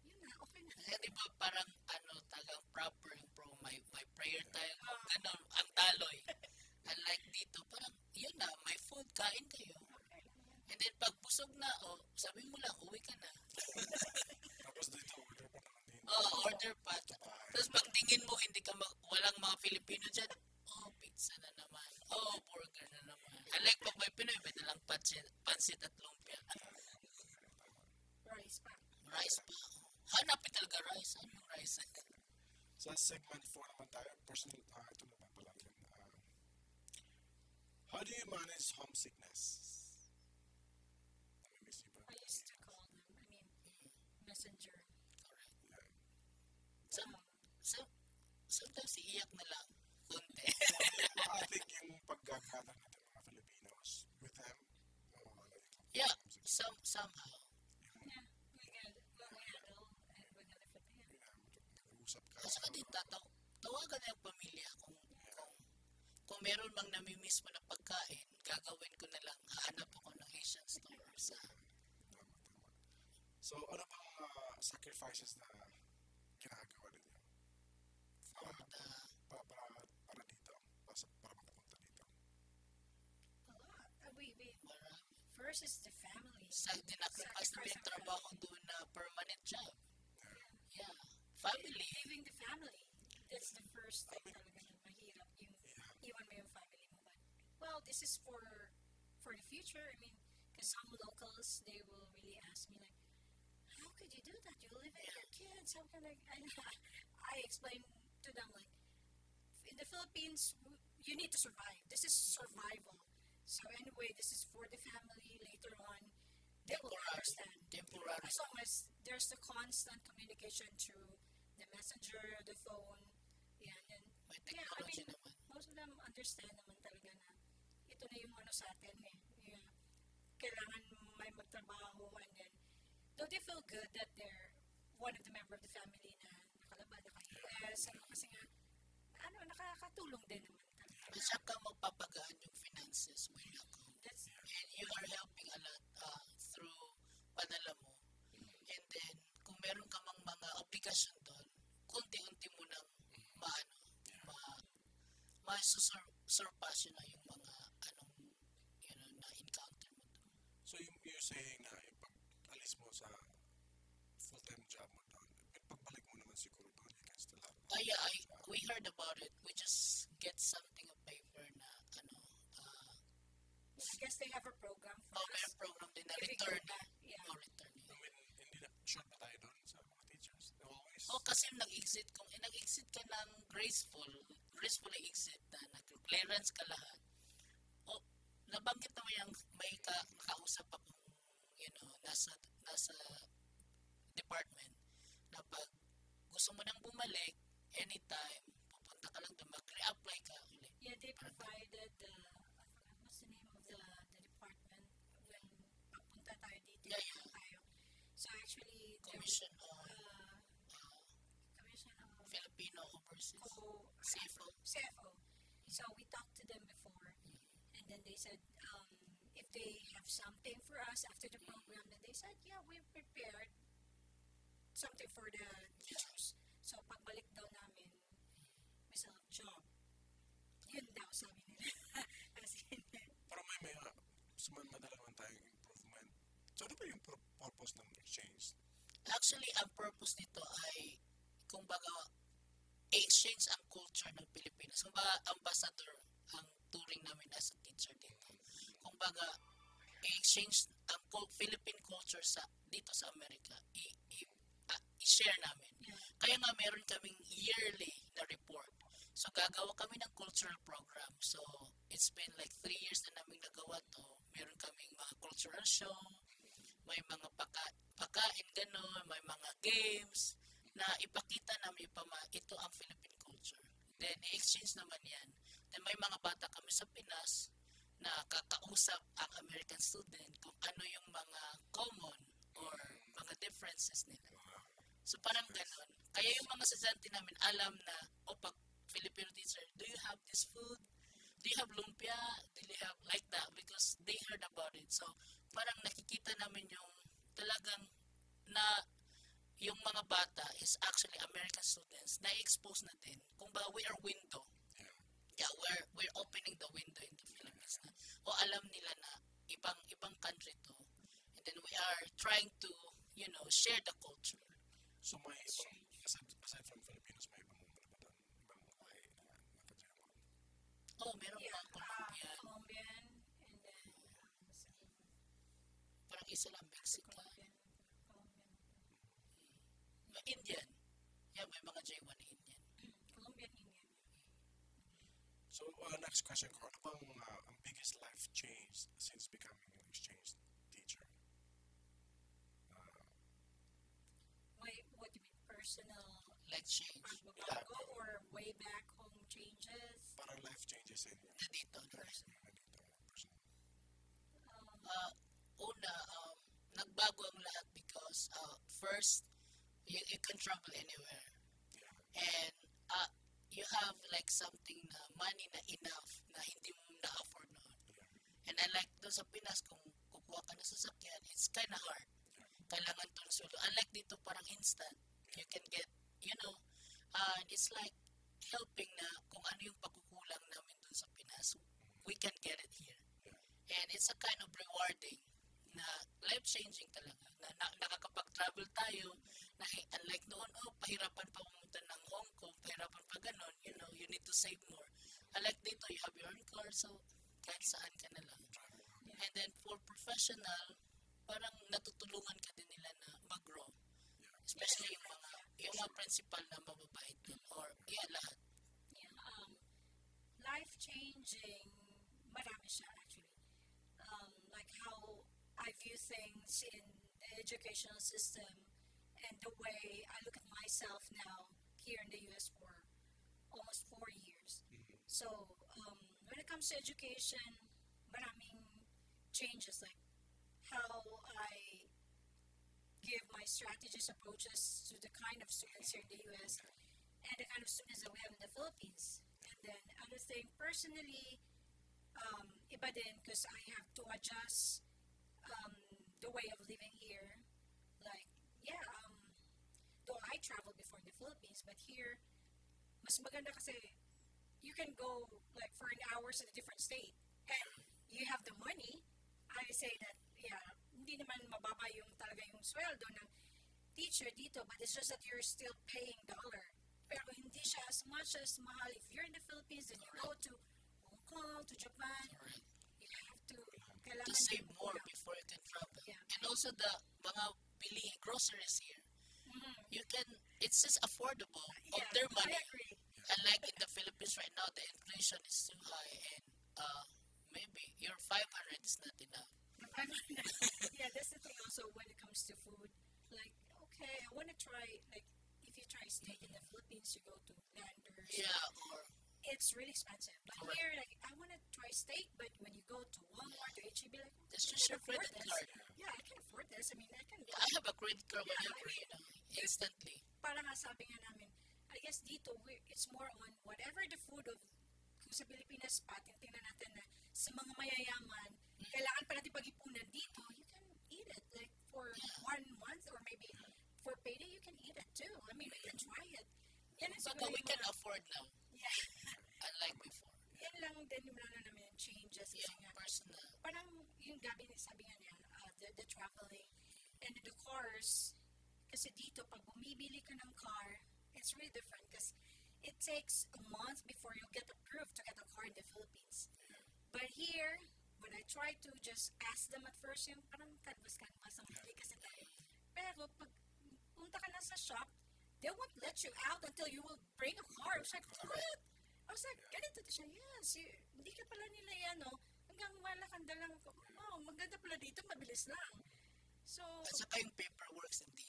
yun na, okay na. eh, di ba parang tagang proper yung may prayer tayo, gano'n, ang taloy. Unlike dito, parang, yun na, may food, kain kayo. Okay lang yan. And then, pag busog na, sabi mo lang, uwi ka na. Tapos dito, order pa naman din. Order pa. Tapos pagtingin mo, hindi ka walang mga Filipino dyan. Pizza na naman. Burger na naman. Unlike pag may Pinoy, may dalang pansit at lumpia. Rice pa. Rice pa. Hanapin talaga rice. Ano yung rice? Sa segment 4 naman tayo, personal, ito naman pala yun. How do you manage homesickness? Namimiss niyo ba? I used to call them, messenger. Correct. Yeah. Sometimes iiyak na lang. Kunti. I think yung pagkakata natin mga Filipinos with them, mawawala yung Yeah, homesickness. somehow. Yeah, we handle and with other Filipinos. Nag-uusap ka. Kasi din tawagan na yung pamilya kung meron mang namimiss mo na pagkain, gagawin ko na lang, hahanap ako ng Asian store sa Tama. So, ano bang sacrifices na ginagawa ninyo? food. Para dito, para mapunta dito. A lot. We Marami. first is the family. Dinacrifice namin yung trabaho doon na permanent job. Yeah. Family. Leaving the family. That's the first thing talaga na mahirap yung iwan mo yung family mo. But, well, this is for the future. I mean, because some locals, they will really ask me like, how could you do that? You live with your kids. How can I? I explain to them like, in the Philippines, you need to survive. This is survival. So anyway, this is for the family. Later on, they will understand. Temporary. As long as there's the constant communication through the messenger, the phone, yeah, and then May technology naman. most of them understand naman talaga na ito na yung sa atin eh. Yeah. Kailangan may magtrabaho and then though they feel good that they're one of the member of the family na nakalabas, naka-US, kasi nga, nakakatulong din naman talaga. At saka magpapagaan yung finances mo yung account. That's, And you are helping a lot through padala mo. And then, kung meron ka mang mga obligasyon doon, kunti-unti mo nang ma-surpass yun na yung mga na-encounter mo doon. So, you're saying na yung pag-alis mo sa full-time job mo doon, pagbalik mo naman siguro doon, you can still have... We heard about it. We just get something of paper na I guess they have a program for may us. program din na If we go return. back, yeah. Return. I mean, hindi na, short ba tayo doon sa mga teachers? Always. Kasi nag-exit ka ng graceful na exit na nag-clearance ka lahat. Nabanggit naman yung may kausap akong, nasa department na pag gusto mo nang bumalik, anytime, pupunta ka lang doon, mag-re-apply ka ulit. Yeah, they provided I forgot what's the name of the department when papunta tayo dito. Yeah. Tayo. So actually, Commission on Commission of Filipino Overseas. CFO. CFO. So we talked to them before, and then they said if they have something for us after the program, then they said, yeah, we prepared something for the teachers. So pagbalik daw namin, may job. Yun daw sabi nila. As in, Pero may madala naman tayong improvement. So, ano ba yung purpose ng exchange? Actually, ang purpose nito ay, kumbaga, exchange ang culture ng Pilipinas. Kumbaga, ambassador ang turing namin as a teacher dito. Kumbaga, i-exchange ang Philippine culture sa dito sa Amerika. I-share namin. Yeah. Kaya nga meron kaming yearly na report. So gagawa kami ng cultural program. So it's been like 3 years na namin nagawa to. Meron kaming mga cultural show, may mga pagkain gano'n, may mga games na ipakita namin ito ang Philippine culture. Then i-exchange naman yan. Then may mga bata kami sa Pinas na kakausap ang American student kung ano yung mga common or mga differences nila. So parang ganon. Kaya yung mga estudyante namin alam na, pag Filipino teacher, do you have this food? Do you have lumpia? Do you have like that? Because they heard about it. So parang nakikita namin yung talagang na yung mga bata is actually American students na expose natin. Kung ba we are window. Yeah, we're opening the window in the Philippines na. O alam nila na ibang country to. And then we are trying to, share the culture. So may ibang, aside from Filipinos, may ibang mga ba doon? Ibang lahi na naka-German? Oh, meron Yeah, mga Colombian. Colombian, and then Parang isa lang Mexican. Colombian. Indian. Yeah, may mga J1 na Indian. Colombian, Indian. So next question ko, ano bang ang biggest life change since becoming an exchange teacher? Wait, what do you mean? Personal Like change. pagbabago or way back home changes? Parang life changes in your Na dito. personal. Una, nagbago ang lahat because first, you can travel anywhere. Yeah. And you have like something na money na enough na hindi mo na-afford noon. And unlike doon sa Pinas, kung kukuha ka na sasakyan, it's kind of hard. Kailangan to ng solo. Unlike dito, parang instant. You can get, it's like helping na kung ano yung pagkukulang namin doon sa Pinas, we can get it here. And it's a kind of rewarding na life-changing talaga. Na nakakapag-travel tayo, na unlike noon, pahirapan pa pumunta ng Hong Kong, pahirapan pa ganon, you need to save more. Unlike dito, you have your own car, so kahit saan ka na lang. And then for professional, parang natutulungan ka din nila na mag-grow. Especially yung mga principal na mababait din, or lahat. Yeah, life-changing, marami siya actually. Like how I view things in the educational system and the way I look at myself now here in the US for almost 4 years. So, when it comes to education, maraming changes, like how I give my strategies, approaches to the kind of students here in the US and the kind of students that we have in the Philippines. And then other thing, personally, iba din because I have to adjust the way of living here. Like, though I traveled before in the Philippines, but here, mas maganda kasi you can go like for an hour in a different state and you have the money. I say that, hindi naman mababa yung talaga yung sweldo ng teacher dito, but it's just that you're still paying dollar. Pero hindi siya as much as mahal if you're in the Philippines and you go to Hong Kong, to Japan, you have to To save more before you can travel. Yeah. And also the mga bilihin, groceries here, it's just affordable of their money. I agree. Unlike in the Philippines right now, the inflation is too high and maybe your 500 is not enough. Yeah, that's the thing also when it comes to food. Like, okay, I want to try, like, if you try steak in the Philippines, you go to Landers. Yeah, or It's really expensive. But Correct. here, like, I want to try steak, but when you go to Walmart or HEB, like, That's I just can your afford credit this. card. Yeah, I can afford this. I mean, I can I have a credit card Yeah, whenever, I mean, instantly. Para nga sabi nga namin, I guess dito, it's more on whatever the food of, kung sa Pilipinas pa, tingnan natin na sa mga mayayaman, kailangan pa natin pag-ipunan dito, you can eat it. Like, for 1 month or maybe for payday, you can eat it too. I mean, we can try it. Yan ang But siguro we yung can mga- afford now, Yeah. unlike before. Yan lang din yung lalo namin yung changes. Kasi Yeah, nga, personal. parang yung gabi, sabi nga niya, the traveling and the cars, Kasi dito, pag bumibili ka ng car, it's really different because it takes a month before you get approved to get a car in the Philippines. But here, when I try to just ask them at first, yung parang kanvas-kanvas ang bili kasi tayo. Pero pag punta ka na sa shop, they won't let you out until you will bring a car. I was like, what? I was like, ganito siya, yes, hindi ka pala nila yan, no? Hanggang malakanda lang ako, oh, maganda pala dito, mabilis lang. So, At saka yung paperworks dito.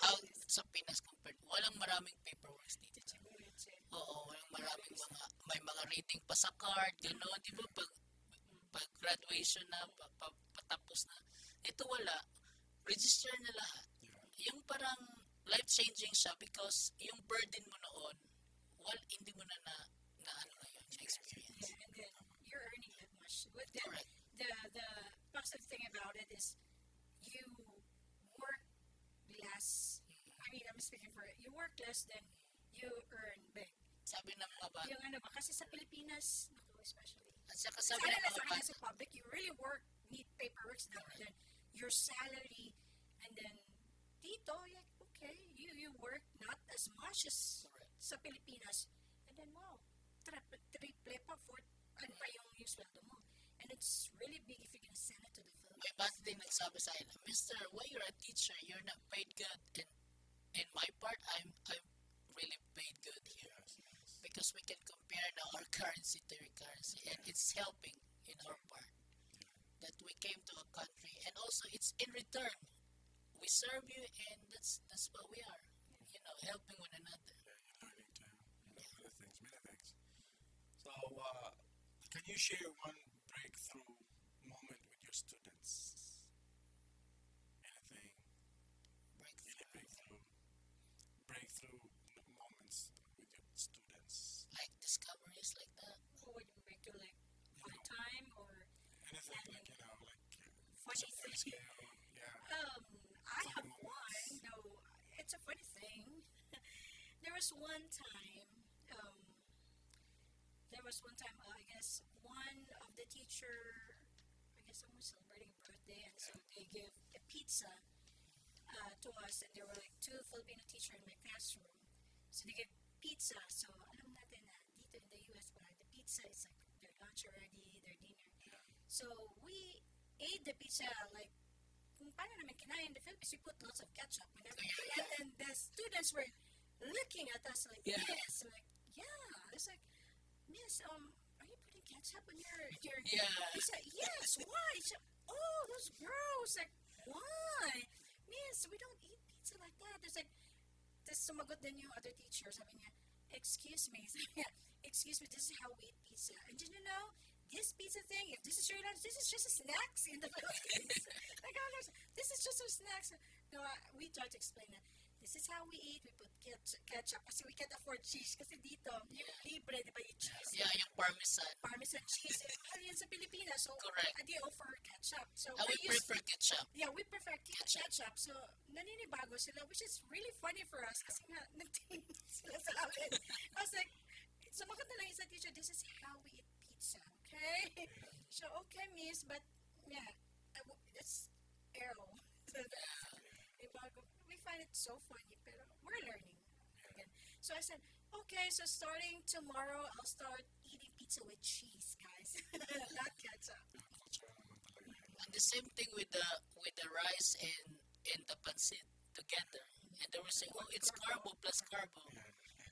Out sa Pinas compared, walang maraming paperworks dito. Oo, walang maraming may mga rating pa sa card, gano'n, di ba? Pag graduation na, patapos na. Ito wala, register na lahat. Yung parang life-changing siya because yung burden mo noon, hindi mo na ano ngayon, yung experience. yeah, and then you're earning that much. But then, Correct. the positive thing about it is you work less. I mean, I'm speaking for it. You work less than you earn big. Sabi ng mga bata. Yung ano ba, kasi sa Pilipinas, naku, especially, At saka sa sabi ng kanila, mga sa kanila bata. sa public, you really work, need paperwork, and then your salary, and then dito, like, okay, you work not as much as Correct. sa Pilipinas, and then wow, triple pa, ano pa yung sweldo mo. And it's really big if you're gonna send it to the Philippines. May bata din nagsabi sa akin, Mister, why you're a teacher, you're not paid good. And in my part, I'm really paid good here. Because we can compare now our currency to your currency. And it's helping in our part. That we came to a country. And also, it's in return. We serve you and that's what we are. You know, helping one another. You're learning to many things. So, can you share one breakthrough moment with your students? Anything? Breakthrough. Breakthrough moments with your students? Like discoveries like that. Who would you make to like fun time or Anything like, like funny surprise thing? scale? Yeah. I have one. No, it's a funny thing. There was one time. I guess one of the teacher. I guess someone was celebrating a birthday, and so they gave a pizza to us, and there were like two Filipino teachers in my classroom. So they gave pizza. So alam natin na dito in the US, the pizza is like their lunch already, their dinner. So we ate the pizza like kung paano namin kinain in the Philippines, we put lots of ketchup and everything. And then the students were looking at us like, Yeah. yes, like, yeah. It's like, miss, are you putting ketchup on your Yeah. pizza? Yes, why? She, oh, those gross. Like, why? Miss, we don't eat pizza like that. It's like, tapos sumagot din yung other teacher. Sabi niya, excuse me. Sabi niya, excuse me, this is how we eat pizza. And did you know, this pizza thing, if this is your lunch, this is just a snacks in the Philippines. Like, this is just a snacks. No, we try to explain that. This is how we eat. We put ketchup kasi we can't afford cheese. Kasi dito, yung libre, di ba yung cheese? Yeah, yung parmesan. Parmesan cheese. Mahal yan sa Pilipinas. So, Correct. they offer ketchup. So, I would prefer ketchup. yeah, we prefer ketchup. So, naninibago sila, which is really funny for us kasi nga, nagtingin sila sa amin. I was like, sumagot na lang isa teacher, this is how we eat pizza, okay? So, okay, miss, but, yeah, it's arrow. So, we find it so funny, pero we're learning. Again. So, I said, okay, so starting tomorrow, I'll start eating pizza with cheese, guys. Not ketchup. Cultural naman talaga yan. And the same thing with the rice and the pancit together. And they were saying, oh, it's carbo plus carbo.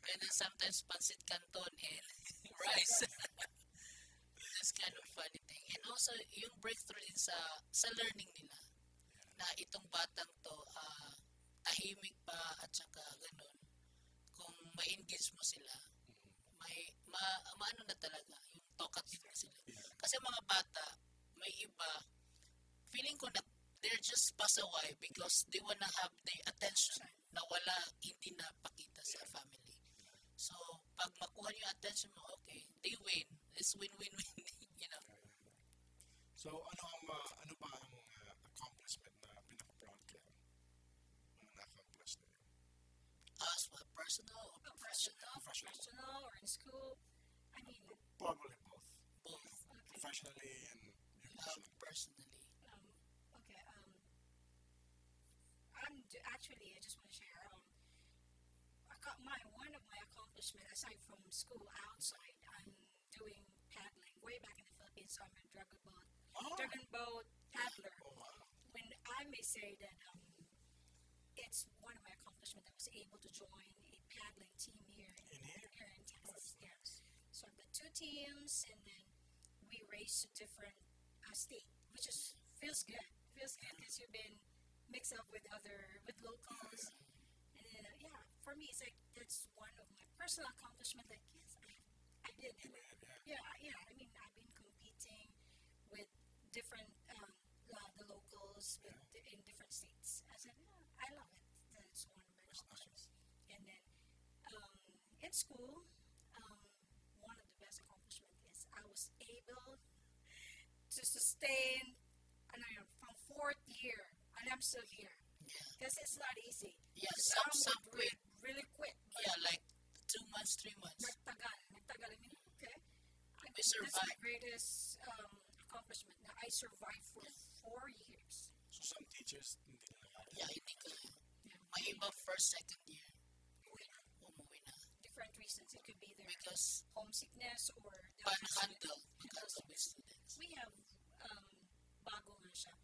And then sometimes pancit canton and rice. That's kind of funny thing. And also, yung breakthrough din sa learning nila. Na itong batang to, tahimik pa at saka ganun. Kung ma-engage mo sila, maano na talaga, yung talkative na sila. Kasi mga bata, may iba, feeling ko na they're just pass away because they wanna have the attention na wala, hindi na pakita sa family. So, pag makuha niyo yung attention mo, okay, they win. It's win-win-win, you know. So, ano ba ang accomplishment na pinaka-proud kayo? Ano na-accomplish na yun? As well, personal or professional? Professional or in school. I mean, Probably both. Both. okay. Professionally and your personal. Personally. Okay, I'm actually, I just want to share. One of my accomplishments aside from school outside, I'm doing paddling way back in the Philippines. So I'm a Oh, dragon boat paddler. oh wow. When I may say that it's one of my accomplishments that I was able to join a paddling team In here? here in Texas. That's Yeah. nice. So I've got two teams, and then we race to different state, which is feels good. Feels good because you've been mixed up with locals, and then yeah, for me it's like that's one of my personal accomplishments. Like yes, I did. You made it, yeah. Yeah. I mean, I've been competing with different the locals in different states. I said, yeah, I love it. That's one of my That's accomplishments. nice. And then in school, one of the best accomplishments is I was able to sustain, from fourth year, and I'm still here. Yeah. Because it's not easy. Yeah, Some some would quit. really quit. But Yeah, like 2 months, 3 months. nagtagal. I mean, okay. We That's my survived. greatest accomplishment. Now, I survived for 4 years. So some teachers hindi na kaya. Yeah, hindi ko. Yeah. May iba first, second year. Uwi na. Umuwi na. Different reasons. It could be their Because homesickness or the pan-handle with students. We have bago nga siya.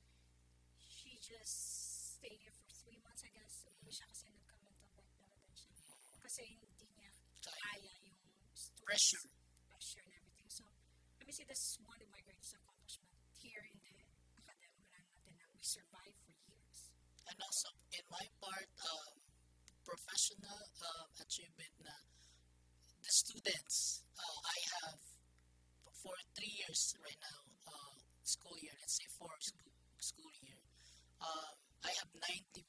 She just stayed here for 3 months, I guess. Umuwi siya kasi nagka-mental breakdown na din siya. Kasi hindi niya kaya yung Pressure. pressure and everything. So, let me say that's one of my greatest accomplishments here in the academy natin na we survived for years. And also, in my part, professional achievement na the students, I have for 3 years right now, school year, let's say 4 school year, I have 90%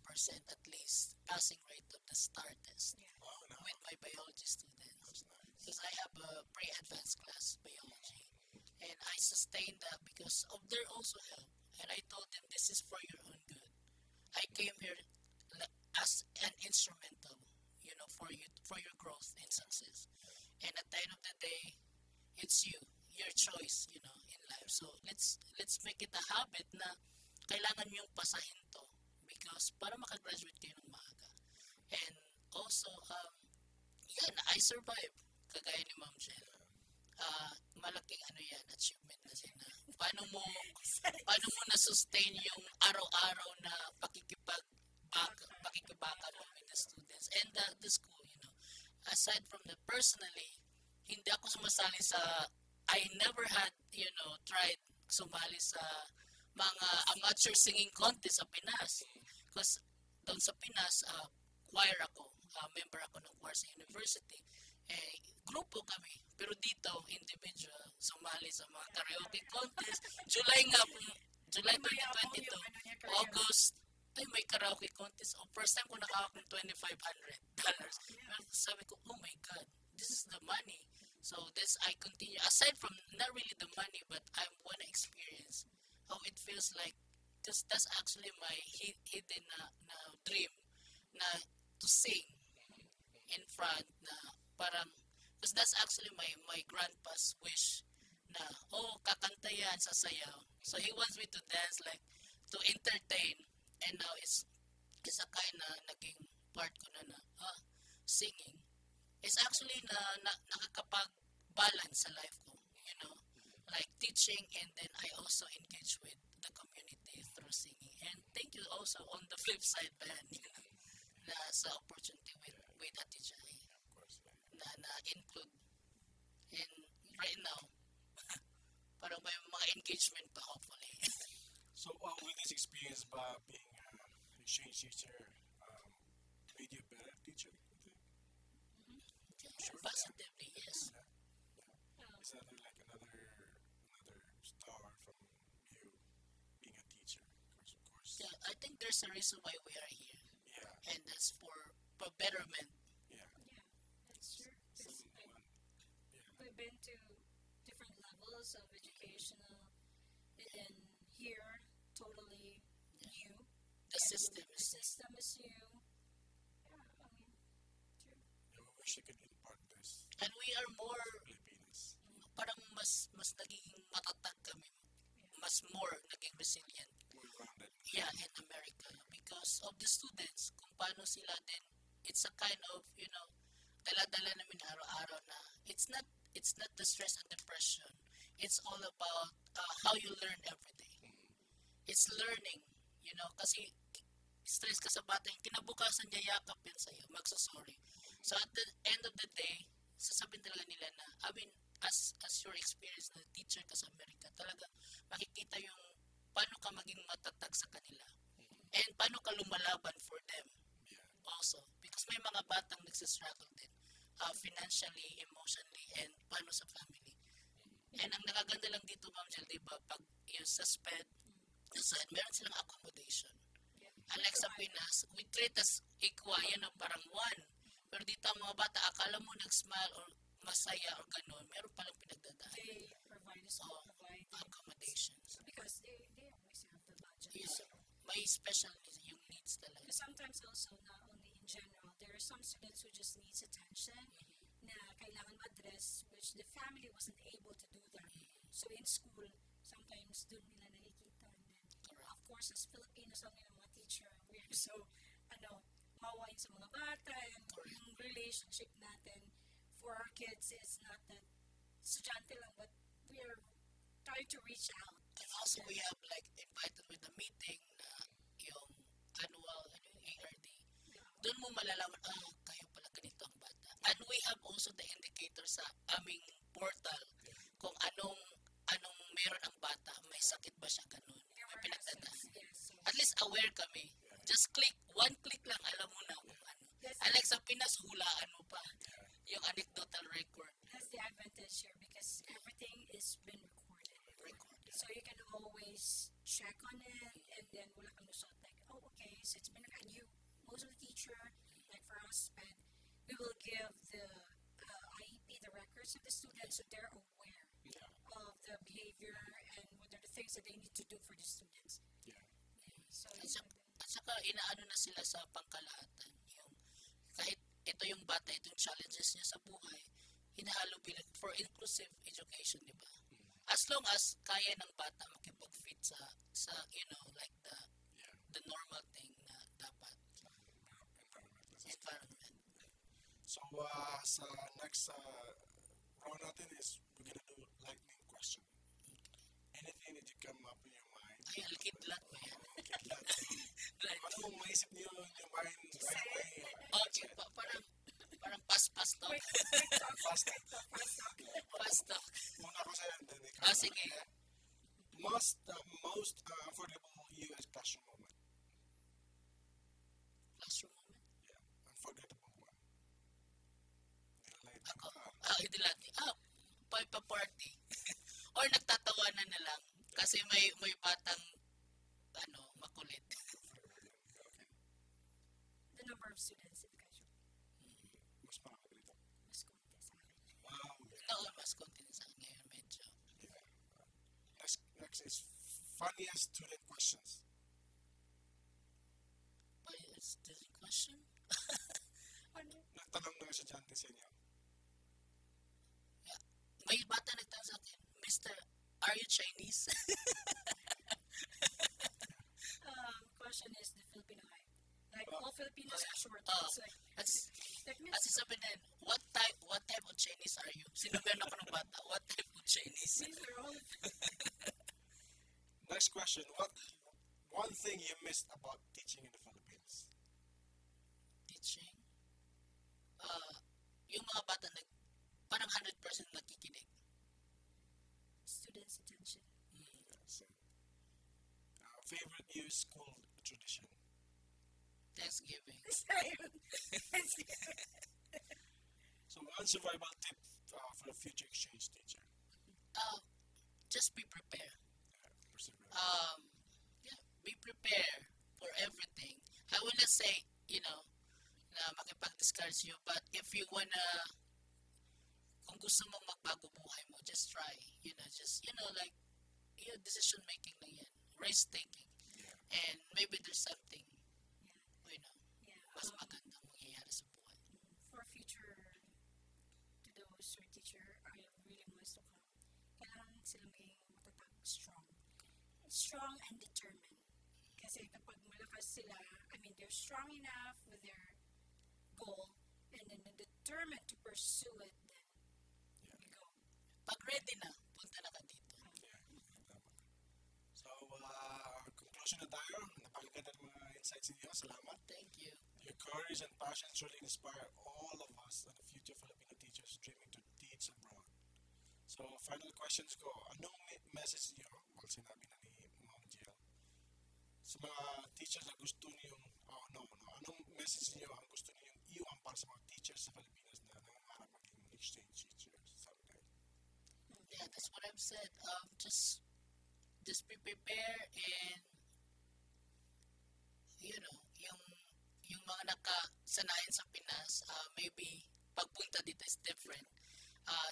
at least passing rate of the STAR test Yeah. Wow, no. with my biology students. That's nice. Because I have a pre-advanced class, biology. And I sustained that because of their also help. And I told them, this is for your own good. I came here as an instrumental, for your growth and success. And at the end of the day, it's your choice, in life. So let's make it a habit na kailangan yung pasahin to because para makagraduate kayo ng maaga. And also, I survived, kagaya ni Ma'am Jen. Malaking achievement na din na paano mo na-sustain yung araw-araw na pakikibaka mo with the students and the school, Aside from that, personally, hindi ako sumasali I never had, tried sumali sa mga amateur singing contest sa Pinas. Because doon sa Pinas, choir ako, member ako ng choir sa university. Grupo kami. Pero dito, individual, sumali sa mga karaoke contest. July 2022, August, ay may karaoke contest. First time ko nakawak ng $2,500. Sabi ko, oh my God, this is the money. So I continue. Aside from not really the money, but I want to experience how it feels like. Because that's actually my hidden na dream na to sing in front na parang because that's actually my grandpa's wish na kakanta yan sa sayaw. So he wants me to dance like to entertain and now it's a kind na naging part ko na singing. It's actually nakakapag-balance sa life ko, like teaching and then I also engage with the community through singing. And thank you also on the flip side, Ben, na sa opportunity with Ate Jai Of course, yeah. na-include. And right now, parang may mga engagement pa hopefully. So, with this experience ba being an exchange teacher, made you a better teacher? you think? Sure. Positively, yes. Is that like another star from you being a teacher? Of course. Yeah, I think there's a reason why we are here. Yeah. And that's for betterment. Yeah. Yeah, that's true. 'Cause Someone. Yeah. we've been to different levels of educational, and here, totally new. The system The is system is new. Yeah, I mean, true. Yeah, we wish you could impart this and we are more to Filipinas. parang mas naging matatag kami. Mas more naging resilient. More grounded. Yeah, in America because of the students. paano sila din, it's a kind of, dala-dala namin araw-araw na it's not the stress and depression. It's all about how you learn every day. It's learning, kasi stress ka sa bata, yung kinabukasan niya yakap yan sa'yo, magsasorry. So at the end of the day, sasabihin talaga nila na, I mean, as your experience na teacher ka sa Amerika, talaga makikita yung paano ka maging matatag sa kanila. And paano ka lumalaban for them also. Because may mga batang nagsistruggle din, financially, emotionally, and paano sa family. And ang nakaganda lang dito, Ma'am Jel, diba, pag yung suspend, meron silang accommodation. Unlike sa Pinas, we treat as equal, parang one. Pero dito ang mga bata, akala mo nag-smile or masaya or gano'n, meron palang pinagdadaan. They provide us all provide accommodations. because they always have the budget. Yes, may special needs, yung needs talaga. But sometimes also, not only in general, there are some students who just needs attention na kailangan ma-address which the family wasn't able to do that. So in school, sometimes doon nila nakikita. And then, of course, as Filipinos, ang mga teacher, we're so, mawain sa mga bata and yung relationship natin for our kids is not that estudyante lang, but we're trying to reach out. And also, we have like invited with the meeting na yung annual, yung ARD. Doon mo malalaman, kayo pala ganito ang bata. And we have also the indicator sa aming portal kung anong meron ang bata, may sakit ba siya ganun, may pinagdadaan. Yes, so At least aware kami. Just click, one click lang, alam mo na kung ano. Unlike sa Pinas, hulaan mo pa yung anecdotal record. that's the advantage here because everything is been recorded. So you can always check on it and then wala kang lusot like, okay, so it's been and you, most of the teacher, like for us, and we will give the IEP, the records of the students so they're aware of the behavior and what are the things that they need to do for the students. So At saka inaano na sila sa pangkalahatan. Yung, kahit ito yung bata, itong challenges niya sa buhay, hinahalo bilang for inclusive education, di ba? As long as kaya ng bata makipag-fit sa like the normal thing na dapat. Environment. So, sa next round natin is we're gonna do lightning question. Anything that you come up in your mind. Ay, alkidlat ba yan? Kidlat. Like, Ano mong maisip niyo in your mind right away? okay, parang pas-pas talk. Fast talk. Fast talk. Muna ko sa'yo, then ikaw. Sige. Most unforgettable US classroom moment. Classroom moment. Yeah, unforgettable one. Nilalait Ako, ka. hindi lahat. Pa-party. Or nagtatawanan na lang. Kasi may batang, makulit. Okay. the number of students in the classroom Mas marami dito. mas konti sa akin. Wow. Noon, mas konti na sa akin ngayon, medyo. Yeah. Next is funniest student questions. Is this a question? Ano? Nagtanong ng estudyante sa inyo. May bata nagtanong sa akin, Mr., are you Chinese? Question is the Filipino height. Like all Filipinos are short. Oh. It's like Kasi sabi na, what type of Chinese are you? Sinubihan ako ng bata, what type of Chinese? these are all Next question. What one thing you missed about teaching in the Philippines? Teaching. Yung mga bata parang 100% nakikinig. students' attention. Yes. Favorite new school tradition? Thanksgiving. So one survival tip for a future exchange teacher. Just be prepared. Perseverance. Be prepared for everything. I will not say, na makipag-discourage you, but if you wanna, kung gusto mong magbago buhay mo, just try. Like, decision making lang yan. Risk taking. Yeah. And maybe there's something, Yeah. mas magandang mangyayari sa buhay. For future to those who are teacher are really wants to come, kailangan sila maging matatag, strong and determined. Kasi kapag malakas sila, I mean, they're they're strong enough with their goal and then they're determined to pursue it, then we go. Pag ready na, punta na ka dito. Yeah, tama. So, conclusion na tayo. Napakaganda ng mga insights niyo. Salamat. Thank you. Your courage and passion truly inspire all of us and the future Filipino teachers dreaming to teach abroad. So, final questions ko. Anong message niyo, well, sinabi na ni Ma'am Jill, sa mga teachers na gusto niyong, anong message niyo ang gusto niyong iwan para sa mga teachers sa Pilipinas na nangangarap maging exchange teachers someday? Yeah, that's what I've said. Just be prepared and yung mga nakasanayan sa Pinas, maybe pagpunta dito is different.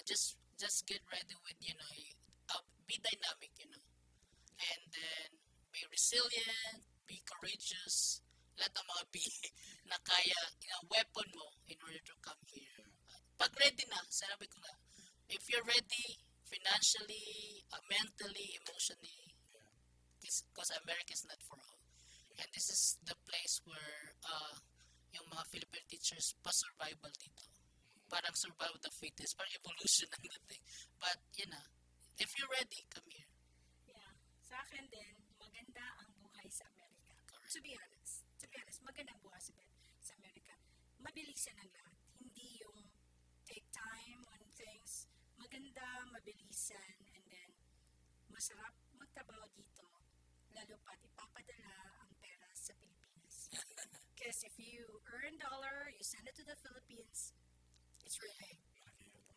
Just get ready with be dynamic, and then be resilient, be courageous. Lahat ng mga be na kaya weapon mo in order to come here. Pag ready na, sinabi ko na, if you're ready financially, mentally, emotionally, because America is not for all. And this is the place where yung mga Filipino teachers pa-survival dito. Parang survival of the fittest, parang evolution ng dating. But, if you're ready, come here. Yeah. Sa akin din, maganda ang buhay sa Amerika. Correct. To be honest, maganda ang buhay sa Amerika. Mabilisan ang lahat. Hindi yung take time on things. Maganda, mabilisan, and then masarap magtrabaho dito. Lalo pat ipapadala ang pera sa Pilipinas. Because if you earn dollar, you send it to the Philippines, it's really,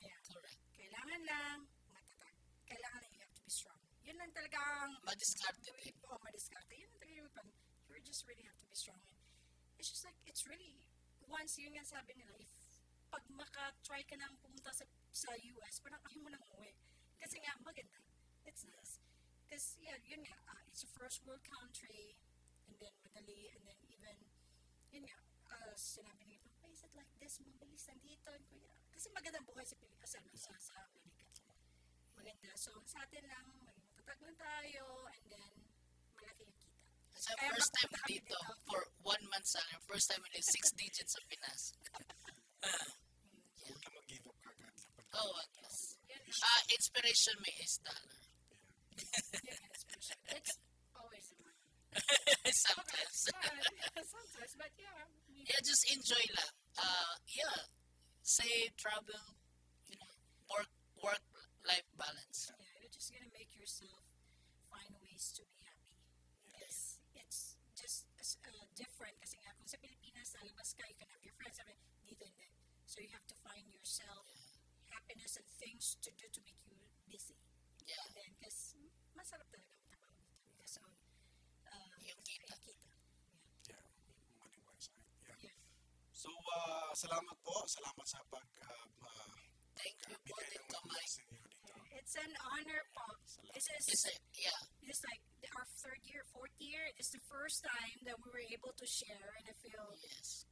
yeah. Correct. Kailangan lang matatag. Kailangan lang you have to be strong. Yun lang talagang Madiskarte din. madiskarte. Yun lang talaga yung you just really have to be strong. And it's just like, it's really, once yun nga sabi nila, if pag maka-try ka nang pumunta sa US, parang ayaw mo nang umuwi. Kasi nga, maganda. It's nice. Because, yeah, yun nga, it's a first world country, and then madali, and then even, yun nga, sinabi nila, why is it like this? Mabilis lang dito. Kasi magandang buhay sa Pilipinas, sa Amerika. Maganda. So, sa atin lang, maging matatag lang tayo, and then, malaki yung kita. Sa first time dito, for 1 month salary, first time in 6 digits sa Pinas. Huwag ka mag-give up agad. Oh, I guess. Inspiration me is dollar. Yeah, it's always a money. Sometimes. Sometimes, but yeah. Yeah, just enjoy lang. Save, travel, work-life balance. Yeah, you're just gonna make yourself find ways to be happy. Yes, it's just different. Kasi nga, kung sa Pilipinas, lalabas ka, you can have your friends, dito and then. So you have to find yourself happiness and things to do to make you busy. Yeah. And then, kasi masarap talaga magtrabaho dito. So, Yung kita. Yeah, money-wise, right? Yeah. Yeah. So, salamat po. Salamat sa Thank you po bigay din ng kamay. advice ninyo dito. It's an honor, Pop. This is like our fourth year. It's the first time that we were able to share, and I feel Yes.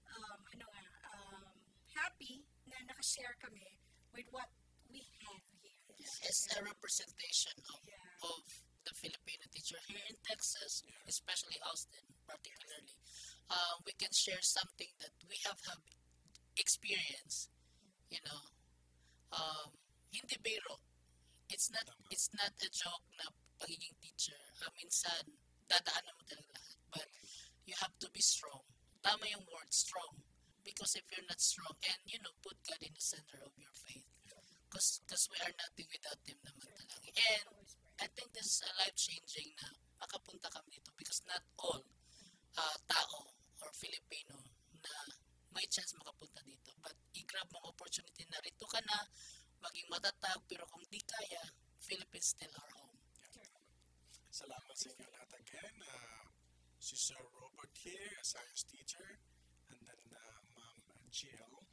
happy na nakashare kami with what we have here. As a representation Yeah. of the Filipino teacher here in Texas, especially Austin particularly, we can share something that we have experience. Hindi biro. It's not a joke na pagiging teacher. Minsan, dadaanan mo talaga lahat. But you have to be strong. Tama yung word, strong. Because if you're not strong, and put God in the center of your faith. Because we are nothing without Him naman talaga. And I think this is a life-changing na makapunta kami dito because not all tao or Filipino na may chance makapunta dito. But i-grab mo opportunity na rito ka na, maging matatag, pero kung di kaya, Philippines still our home. Salamat sa inyo lahat again. Si Sir Robert here, a science teacher, and then Ma'am Jill,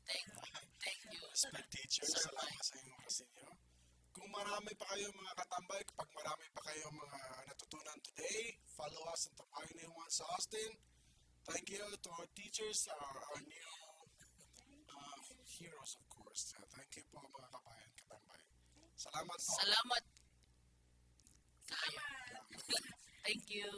Thank you. sped teacher. Sir Salamat Mike. sa inyong oras ninyo. Kung marami pa kayo mga katambay, kapag marami pa kayo mga natutunan today, follow us on Tampayo na One sa Austin. Thank you to our teachers, our new heroes, of course. Thank you po mga kabayan, katambay. Salamat po. Salamat. Tayo. Thank you.